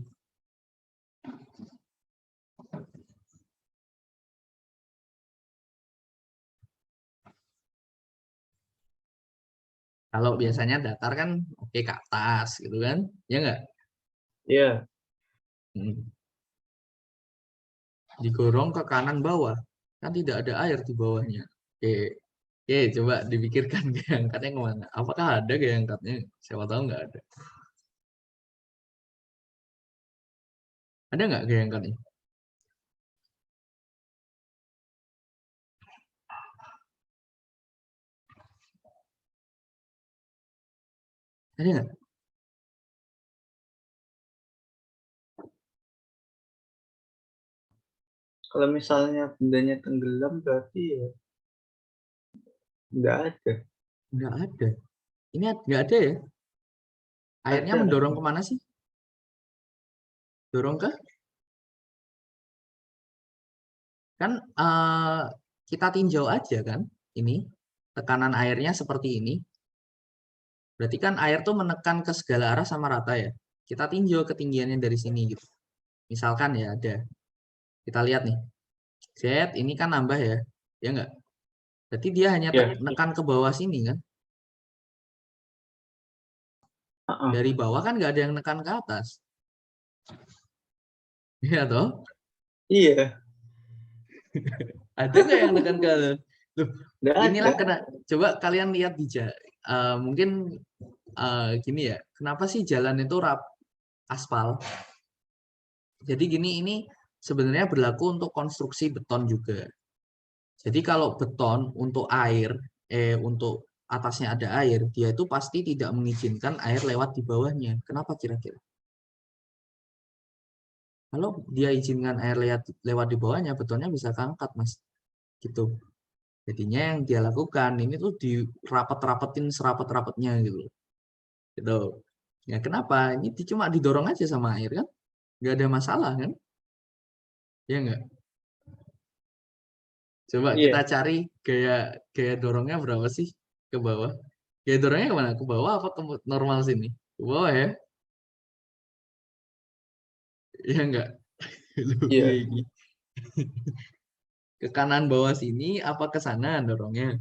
A: Kalau biasanya datar kan oke ke atas gitu kan? Ya nggak?
C: Iya.
A: Digorong ke kanan bawah. Kan tidak ada air di bawahnya. Oke. Oke, coba dipikirkan gaya angkatnya kemana? Apakah ada gaya angkatnya? Siapa tahu nggak ada. Ada nggak gaya angkatnya? Ada nggak?
C: Kalau misalnya bendanya tenggelam berarti ya nggak ada.
A: Nggak ada. Ini nggak ada ya? Airnya
C: Ada.
A: mendorong kemana sih? Dorong ke? Kan kita tinjau aja kan? Ini tekanan airnya seperti ini. Berarti kan air tuh menekan ke segala arah sama rata ya. Kita tinjau ketinggiannya dari sini gitu. Misalkan ya ada. Kita lihat nih. Z ini kan nambah ya. Ya enggak? Berarti dia hanya
C: Ya.
A: nekan ke bawah sini kan. Dari bawah kan nggak ada yang nekan ke atas. Iya toh?
C: Iya.
A: Ada nggak yang nekan ke atas? Loh,
C: Nggak
A: inilah
C: ada.
A: kena. Coba kalian lihat di mungkin gini ya. Kenapa sih jalan itu aspal? Jadi gini, ini sebenarnya berlaku untuk konstruksi beton juga. Jadi kalau beton untuk air, untuk atasnya ada air, dia itu pasti tidak mengizinkan air lewat di bawahnya. Kenapa kira-kira? Kalau dia izinkan air lewat di bawahnya, betonnya bisa keangkat, Mas. Gitu. Jadinya yang dia lakukan ini tuh dirapet-rapetin serapet-rapetnya gitu. Gitu. Ya kenapa? Ini cuma didorong aja sama air kan? Nggak ada masalah kan? Ya nggak? Coba
C: Iya.
A: kita cari gaya gaya dorongnya berapa sih ke bawah? Gaya dorongnya kemana? Ke bawah apa ke normal sini? Ke bawah ya? Ya enggak?
C: Iya.
A: Ke kanan bawah sini apa ke sana dorongnya?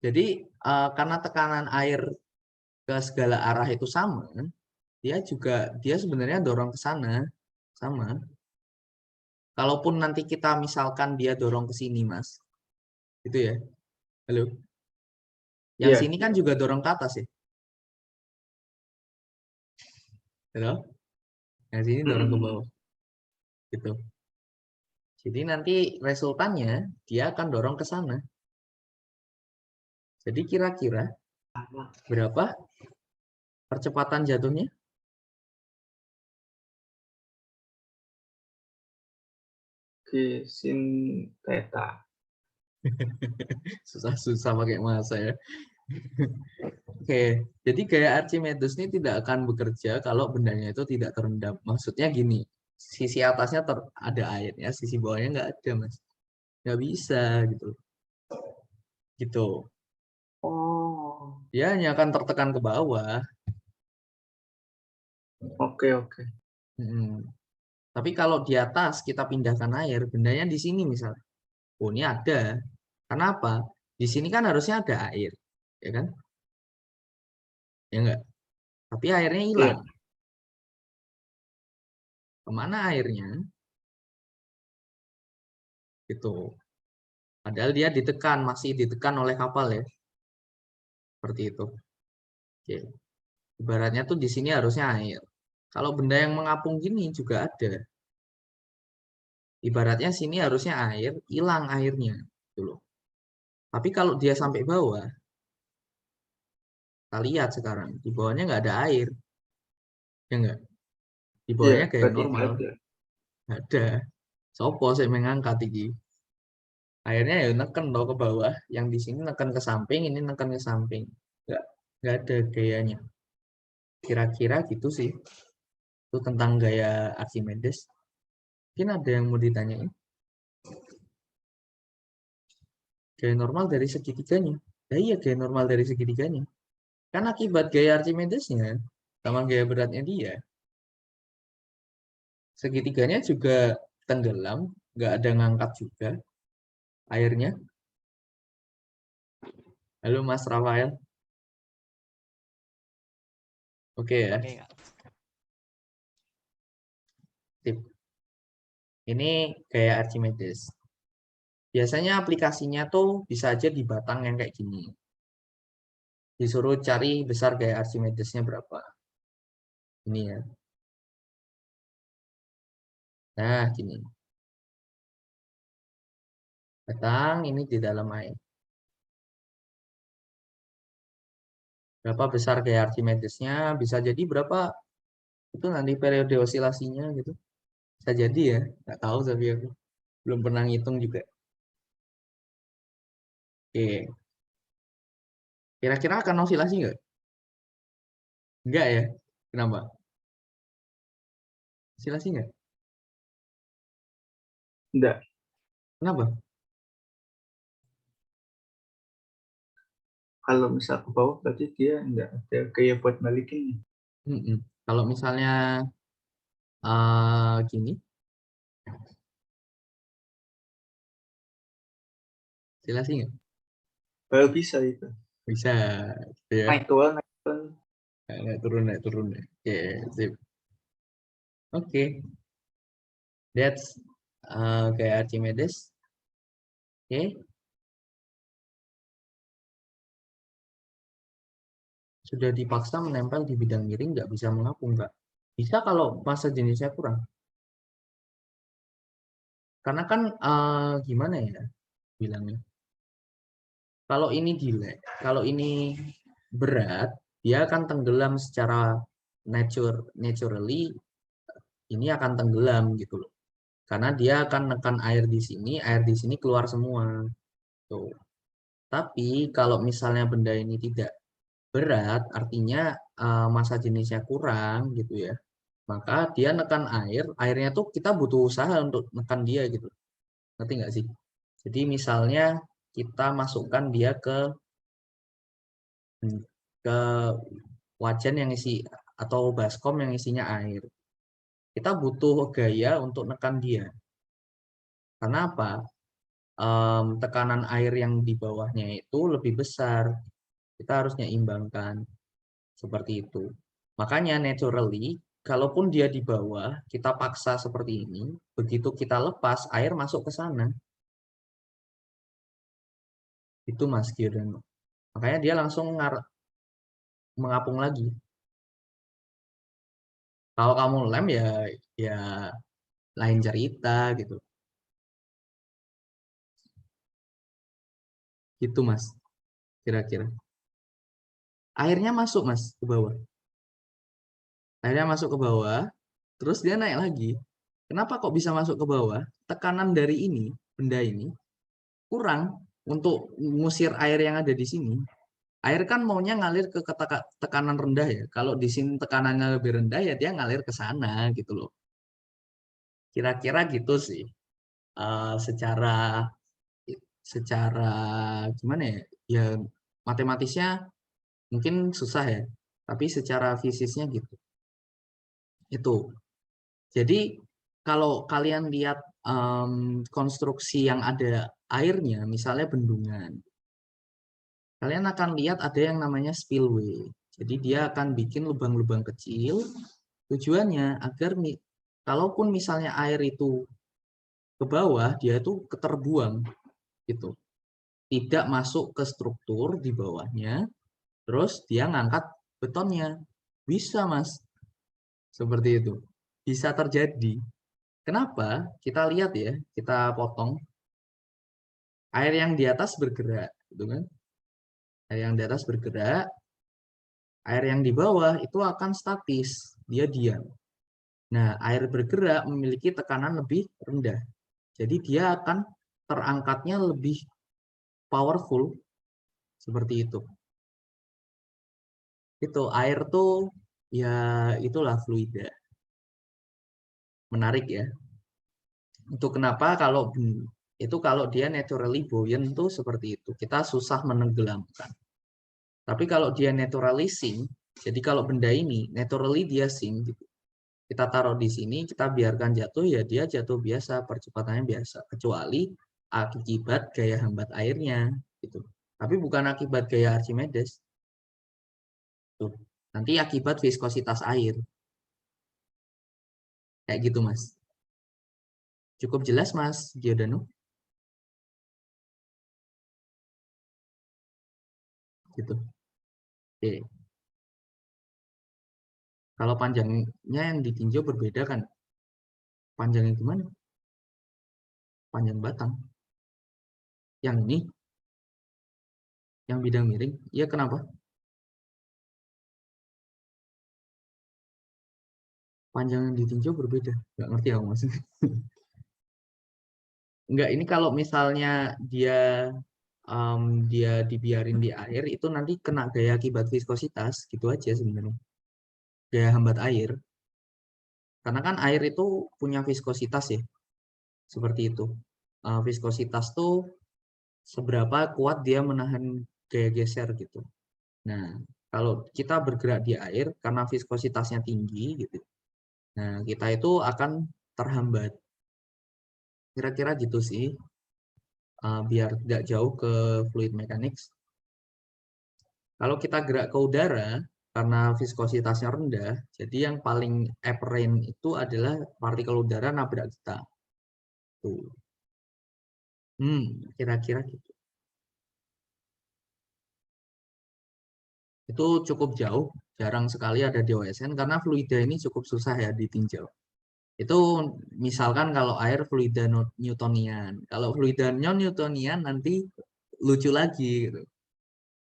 A: Jadi karena tekanan air ke segala arah itu sama, dia sebenarnya dorong ke sana sama. Kalaupun nanti kita misalkan dia dorong ke sini, Mas. Itu ya. Halo. Yang
C: Iya.
A: sini kan juga dorong ke atas ya. Halo. Yang sini dorong ke bawah. Gitu. Jadi nanti resultannya dia akan dorong ke sana. Jadi kira-kira berapa percepatan jatuhnya?
C: Oke, sin theta.
A: Susah-susah pakai massa ya. Oke, jadi gaya Archimedes ini tidak akan bekerja kalau bendanya itu tidak terendam. Maksudnya gini, sisi atasnya ada airnya, sisi bawahnya nggak ada, Mas. Nggak bisa gitu. Gitu.
C: Oh.
A: Dia hanya akan tertekan ke bawah.
C: Oke, oke.
A: Tapi kalau di atas kita pindahkan air, bendanya di sini misalnya. Oh, ini ada. Kenapa? Di sini kan harusnya ada air, ya kan? Ya enggak? Tapi airnya hilang.
C: Iya.
A: Kemana airnya? Gitu. Padahal dia ditekan, masih ditekan oleh kapal ya. Seperti itu. Oke. Ibaratnya tuh di sini harusnya air. Kalau benda yang mengapung gini juga ada. Ibaratnya sini harusnya air, hilang airnya. Gitu loh. Tapi kalau dia sampai bawah, kita lihat sekarang di bawahnya nggak ada air, ya nggak? Di
C: Iya,
A: bawahnya gaya
C: berarti
A: normal,
C: ada.
A: nggak ada. Sopo saya mengangkat iki. Akhirnya ya neken loh ke bawah, yang di sini neken ke samping, ini neken ke samping. Nggak ada gayanya. Kira-kira gitu sih. Itu tentang gaya Archimedes. Mungkin ada yang mau ditanyain? Gaya normal dari segitiganya. Ya iya, gaya normal dari segitiganya. Kan akibat gaya Archimedesnya sama gaya beratnya dia, segitiganya juga tenggelam, nggak ada ngangkat juga airnya. Halo Mas Rafael. Oke ya,
D: Oke, Kak.
A: tip. Ini gaya Archimedes. Biasanya aplikasinya tuh bisa aja di batang yang kayak gini. Disuruh cari besar gaya Archimedesnya berapa. Ini ya. Nah, gini. Batang ini di dalam air. Berapa besar gaya Archimedesnya, bisa jadi berapa itu nanti periode osilasinya gitu. Bisa jadi ya, nggak tahu tapi aku belum pernah ngitung juga. Oke, kira-kira akan osilasi nggak? Enggak ya? Kenapa? Osilasi nggak?
C: Enggak.
A: Kenapa?
C: Kalau misal ke bawah berarti dia enggak ada gaya buat balikin.
A: Kalau misalnya gini, osilasi nggak?
C: Baru bisa itu.
A: Bisa, gitu ya.
C: Naik turun, naik turun.
A: Naik turun, naik turun. Oke, sip. Oke, that's kayak Archimedes. Oke. Sudah dipaksa menempel di bidang miring, nggak bisa mengapung, Kak. Bisa kalau massa jenisnya kurang. Karena kan gimana ya bilangnya? Kalau ini delay, kalau ini berat, dia akan tenggelam secara naturally, ini akan tenggelam gitu loh. Karena dia akan nekan air di sini keluar semua. Tuh. Tapi kalau misalnya benda ini tidak berat, artinya massa jenisnya kurang gitu ya. Maka dia nekan airnya tuh kita butuh usaha untuk nekan dia gitu. Ngerti nggak sih? Jadi misalnya kita masukkan dia ke wajan yang isi atau baskom yang isinya air. Kita butuh gaya untuk nekan dia. Karena apa? Tekanan air yang di bawahnya itu lebih besar. Kita harus imbangkan seperti itu. Makanya naturally, kalaupun dia di bawah, kita paksa seperti ini, begitu kita lepas, air masuk ke sana. Itu Mas Giordano. Makanya dia langsung mengapung lagi. Kalau kamu lem ya lain cerita gitu. Gitu Mas, kira-kira. Airnya masuk Mas ke bawah. Airnya masuk ke bawah, terus dia naik lagi. Kenapa kok bisa masuk ke bawah? Tekanan dari ini, benda ini, kurang untuk ngusir air yang ada di sini. Air kan maunya ngalir ke tekanan rendah ya. Kalau di sini tekanannya lebih rendah ya dia ngalir ke sana gitu loh. Kira-kira gitu sih. Secara secara gimana ya? Ya matematisnya mungkin susah ya. Tapi secara fisiknya gitu. Itu. Jadi kalau kalian lihat konstruksi yang ada airnya, misalnya bendungan, kalian akan lihat ada yang namanya spillway. Jadi dia akan bikin lubang-lubang kecil. Tujuannya agar kalaupun misalnya air itu ke bawah, dia itu keterbuang gitu. Tidak masuk ke struktur di bawahnya, terus dia ngangkat betonnya. Bisa, Mas. Seperti itu. Bisa terjadi. Kenapa? Kita lihat ya, kita potong. Air yang di atas bergerak. gitu kan? Air yang di atas bergerak, air yang di bawah itu akan statis, dia diam. Nah, air bergerak memiliki tekanan lebih rendah. Jadi dia akan terangkatnya lebih powerful, seperti itu. Itu air tuh ya itulah fluida. Menarik ya. Itu kenapa kalau dia naturally buoyant tuh seperti itu. Kita susah menenggelamkan. Tapi kalau dia naturally sink, jadi kalau benda ini naturally dia sink gitu. Kita taruh di sini, kita biarkan jatuh, ya dia jatuh biasa, percepatannya biasa. Kecuali akibat gaya hambat airnya. Gitu. Tapi bukan akibat gaya Archimedes. Tuh. Nanti akibat viskositas air. Kayak gitu, Mas. Cukup jelas, Mas Giordano? Gitu. Oke. Kalau panjangnya yang ditinjau berbeda kan? Panjangnya gimana? Panjang batang. Yang ini? Yang bidang miring? Iya, kenapa? Panjang yang ditinjau berbeda. Nggak ngerti aku maksudnya. Enggak, ini kalau misalnya dia dibiarin di air, itu nanti kena gaya akibat viskositas, gitu aja sebenarnya. Gaya hambat air. Karena kan air itu punya viskositas ya. Seperti itu. Viskositas tuh seberapa kuat dia menahan gaya geser gitu. Nah, kalau kita bergerak di air karena viskositasnya tinggi gitu. Nah, kita itu akan terhambat. Kira-kira gitu sih. Biar tidak jauh ke fluid mechanics. Kalau kita gerak ke udara, karena viskositasnya rendah, jadi yang paling apparent itu adalah partikel udara nabrak kita. Tuh. Kira-kira gitu. Itu cukup jauh, jarang sekali ada di OSN karena fluida ini cukup susah ya ditinjau. Itu misalkan kalau air fluida Newtonian. Kalau fluida non-Newtonian nanti lucu lagi gitu.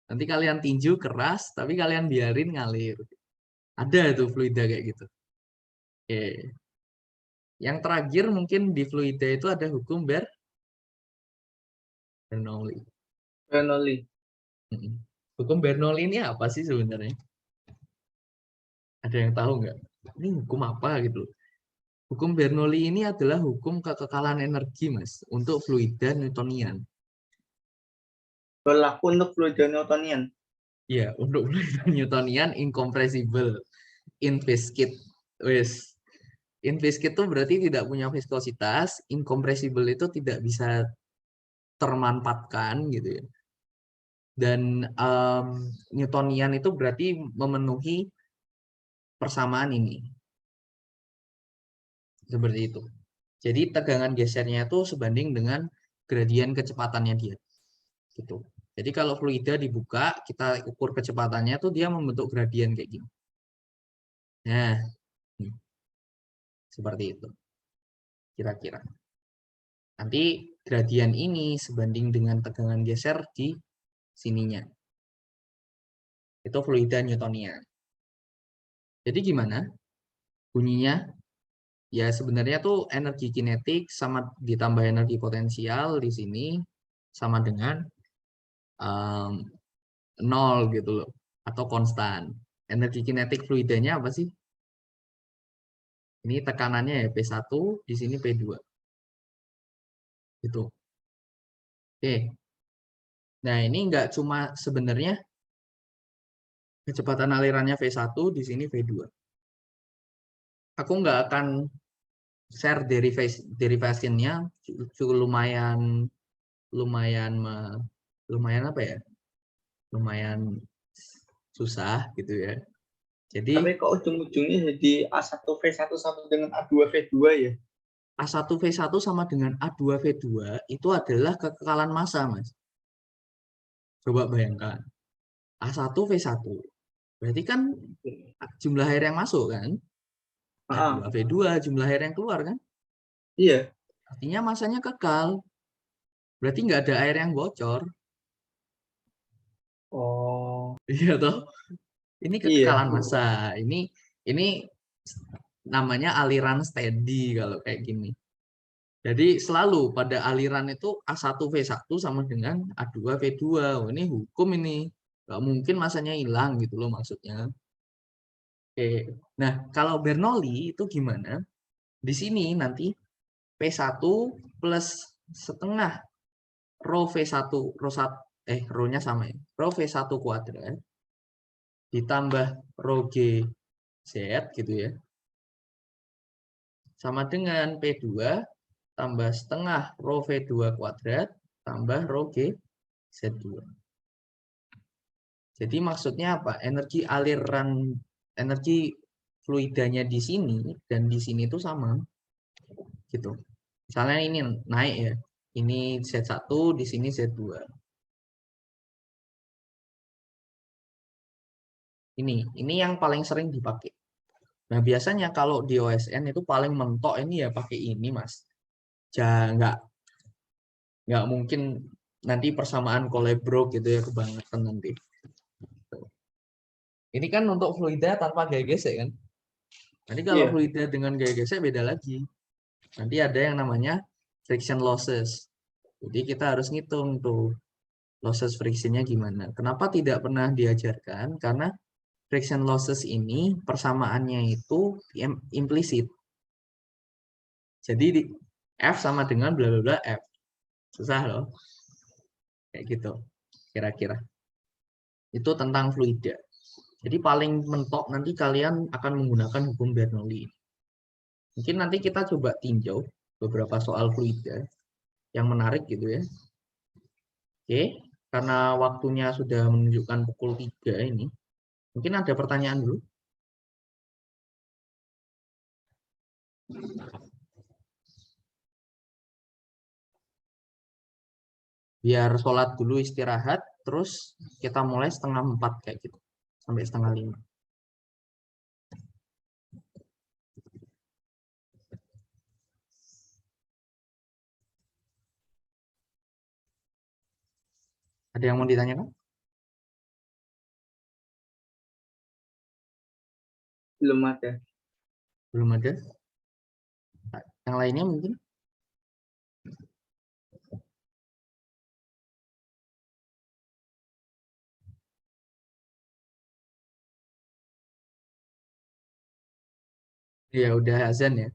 A: Nanti kalian tinju keras, tapi kalian biarin ngalir. Ada itu fluida kayak gitu. Oke. Yang terakhir mungkin di fluida itu ada hukum Bernoulli.
C: Bernoulli.
A: Hukum Bernoulli ini apa sih sebenarnya? Ada yang tahu nggak? Ini hukum apa gitu? Hukum Bernoulli ini adalah hukum kekekalan energi, Mas, untuk fluida Newtonian.
C: Berlaku untuk fluida Newtonian.
A: Ya, untuk fluida Newtonian incompressible, inviscid. Wes. Inviscid itu berarti tidak punya viskositas, incompressible itu tidak bisa termanfaatkan gitu ya. Dan Newtonian itu berarti memenuhi persamaan ini. Seperti itu. Jadi tegangan gesernya itu sebanding dengan gradien kecepatannya dia. Gitu. Jadi kalau fluida dibuka, kita ukur kecepatannya tuh dia membentuk gradien kayak gini. Nah, seperti itu. Kira-kira. Nanti gradien ini sebanding dengan tegangan geser di sininya. Itu fluida Newtonian. Jadi gimana bunyinya? Ya sebenarnya tuh energi kinetik sama ditambah energi potensial di sini sama dengan 0 gitu loh, atau konstan. Energi kinetik fluidanya apa sih? Ini tekanannya ya P1, di sini P2. Gitu. Oke. Nah, ini enggak cuma sebenarnya kecepatan alirannya V1, di sini V2. Aku nggak akan share derivasinya, cukup lumayan apa ya? Lumayan susah gitu ya. Jadi
C: Tapi kok ujung-ujungnya jadi A1V1 sama dengan A2V2 ya?
A: A1V1 sama dengan A2V2 itu adalah kekekalan massa, Mas. Coba bayangkan. A1V1. Berarti kan jumlah air yang masuk kan? A2V2 jumlah air yang keluar kan?
C: Iya.
A: Artinya massanya kekal. Berarti nggak ada air yang bocor. Iya toh? Ini
C: Iya.
A: kekekalan massa. Ini namanya aliran steady kalau kayak gini. Jadi selalu pada aliran itu A1V1 sama dengan A2V2. Oh, ini hukum ini. Nggak mungkin masanya hilang gitu loh maksudnya. Oke. Nah, kalau Bernoulli itu gimana? Di sini nanti P1 plus setengah rho V1, rho-nya sama ya. Rho V1 kuadrat ditambah rho GZ gitu ya. Sama dengan P2 tambah setengah rho V2 kuadrat tambah rho GZ2. Jadi maksudnya apa? Energi fluidanya di sini dan di sini itu sama. Gitu. Misalnya ini naik ya. Ini Z1, di sini Z2. Ini yang paling sering dipakai. Nah, biasanya kalau di OSN itu paling mentok ini ya pakai ini, Mas. Nggak mungkin nanti persamaan Colebrook gitu ya kebangetan nanti. Ini kan untuk fluida tanpa gaya gesek kan. Nanti kalau
C: Iya.
A: fluida dengan gaya gesek beda lagi. Nanti ada yang namanya friction losses. Jadi kita harus ngitung tuh losses frictionnya gimana. Kenapa tidak pernah diajarkan? Karena friction losses ini persamaannya itu implisit. Jadi F sama dengan bla bla bla F. Susah loh. Kayak gitu. Kira-kira. Itu tentang fluida. Jadi paling mentok nanti kalian akan menggunakan hukum Bernoulli. Mungkin nanti kita coba tinjau beberapa soal fluida yang menarik gitu ya. Oke, karena waktunya sudah menunjukkan pukul 3 ini. Mungkin ada pertanyaan dulu. Biar sholat dulu istirahat, terus kita mulai 3:30 kayak gitu. Sampai 4:30. Ada yang mau ditanyakan?
C: Belum ada.
A: Belum ada? Yang lainnya mungkin? Ya udah azan ya.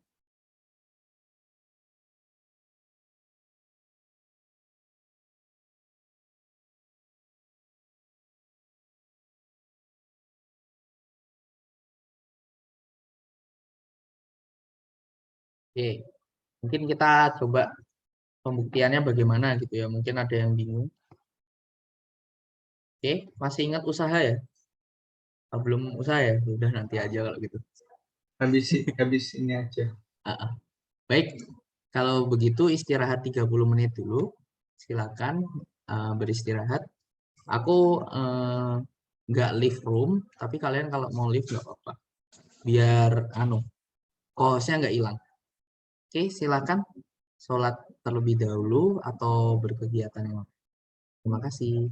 A: Oke, mungkin kita coba pembuktiannya bagaimana gitu ya. Mungkin ada yang bingung. Oke, masih ingat usaha ya? Belum usaha ya? Udah nanti aja kalau gitu.
C: Habis ini aja.
A: Baik, kalau begitu istirahat 30 menit dulu. Silakan beristirahat. Aku nggak leave room, tapi kalian kalau mau leave nggak apa-apa. Biar hostnya nggak hilang. Oke, silakan sholat terlebih dahulu atau berkegiatan yang lain. Terima kasih.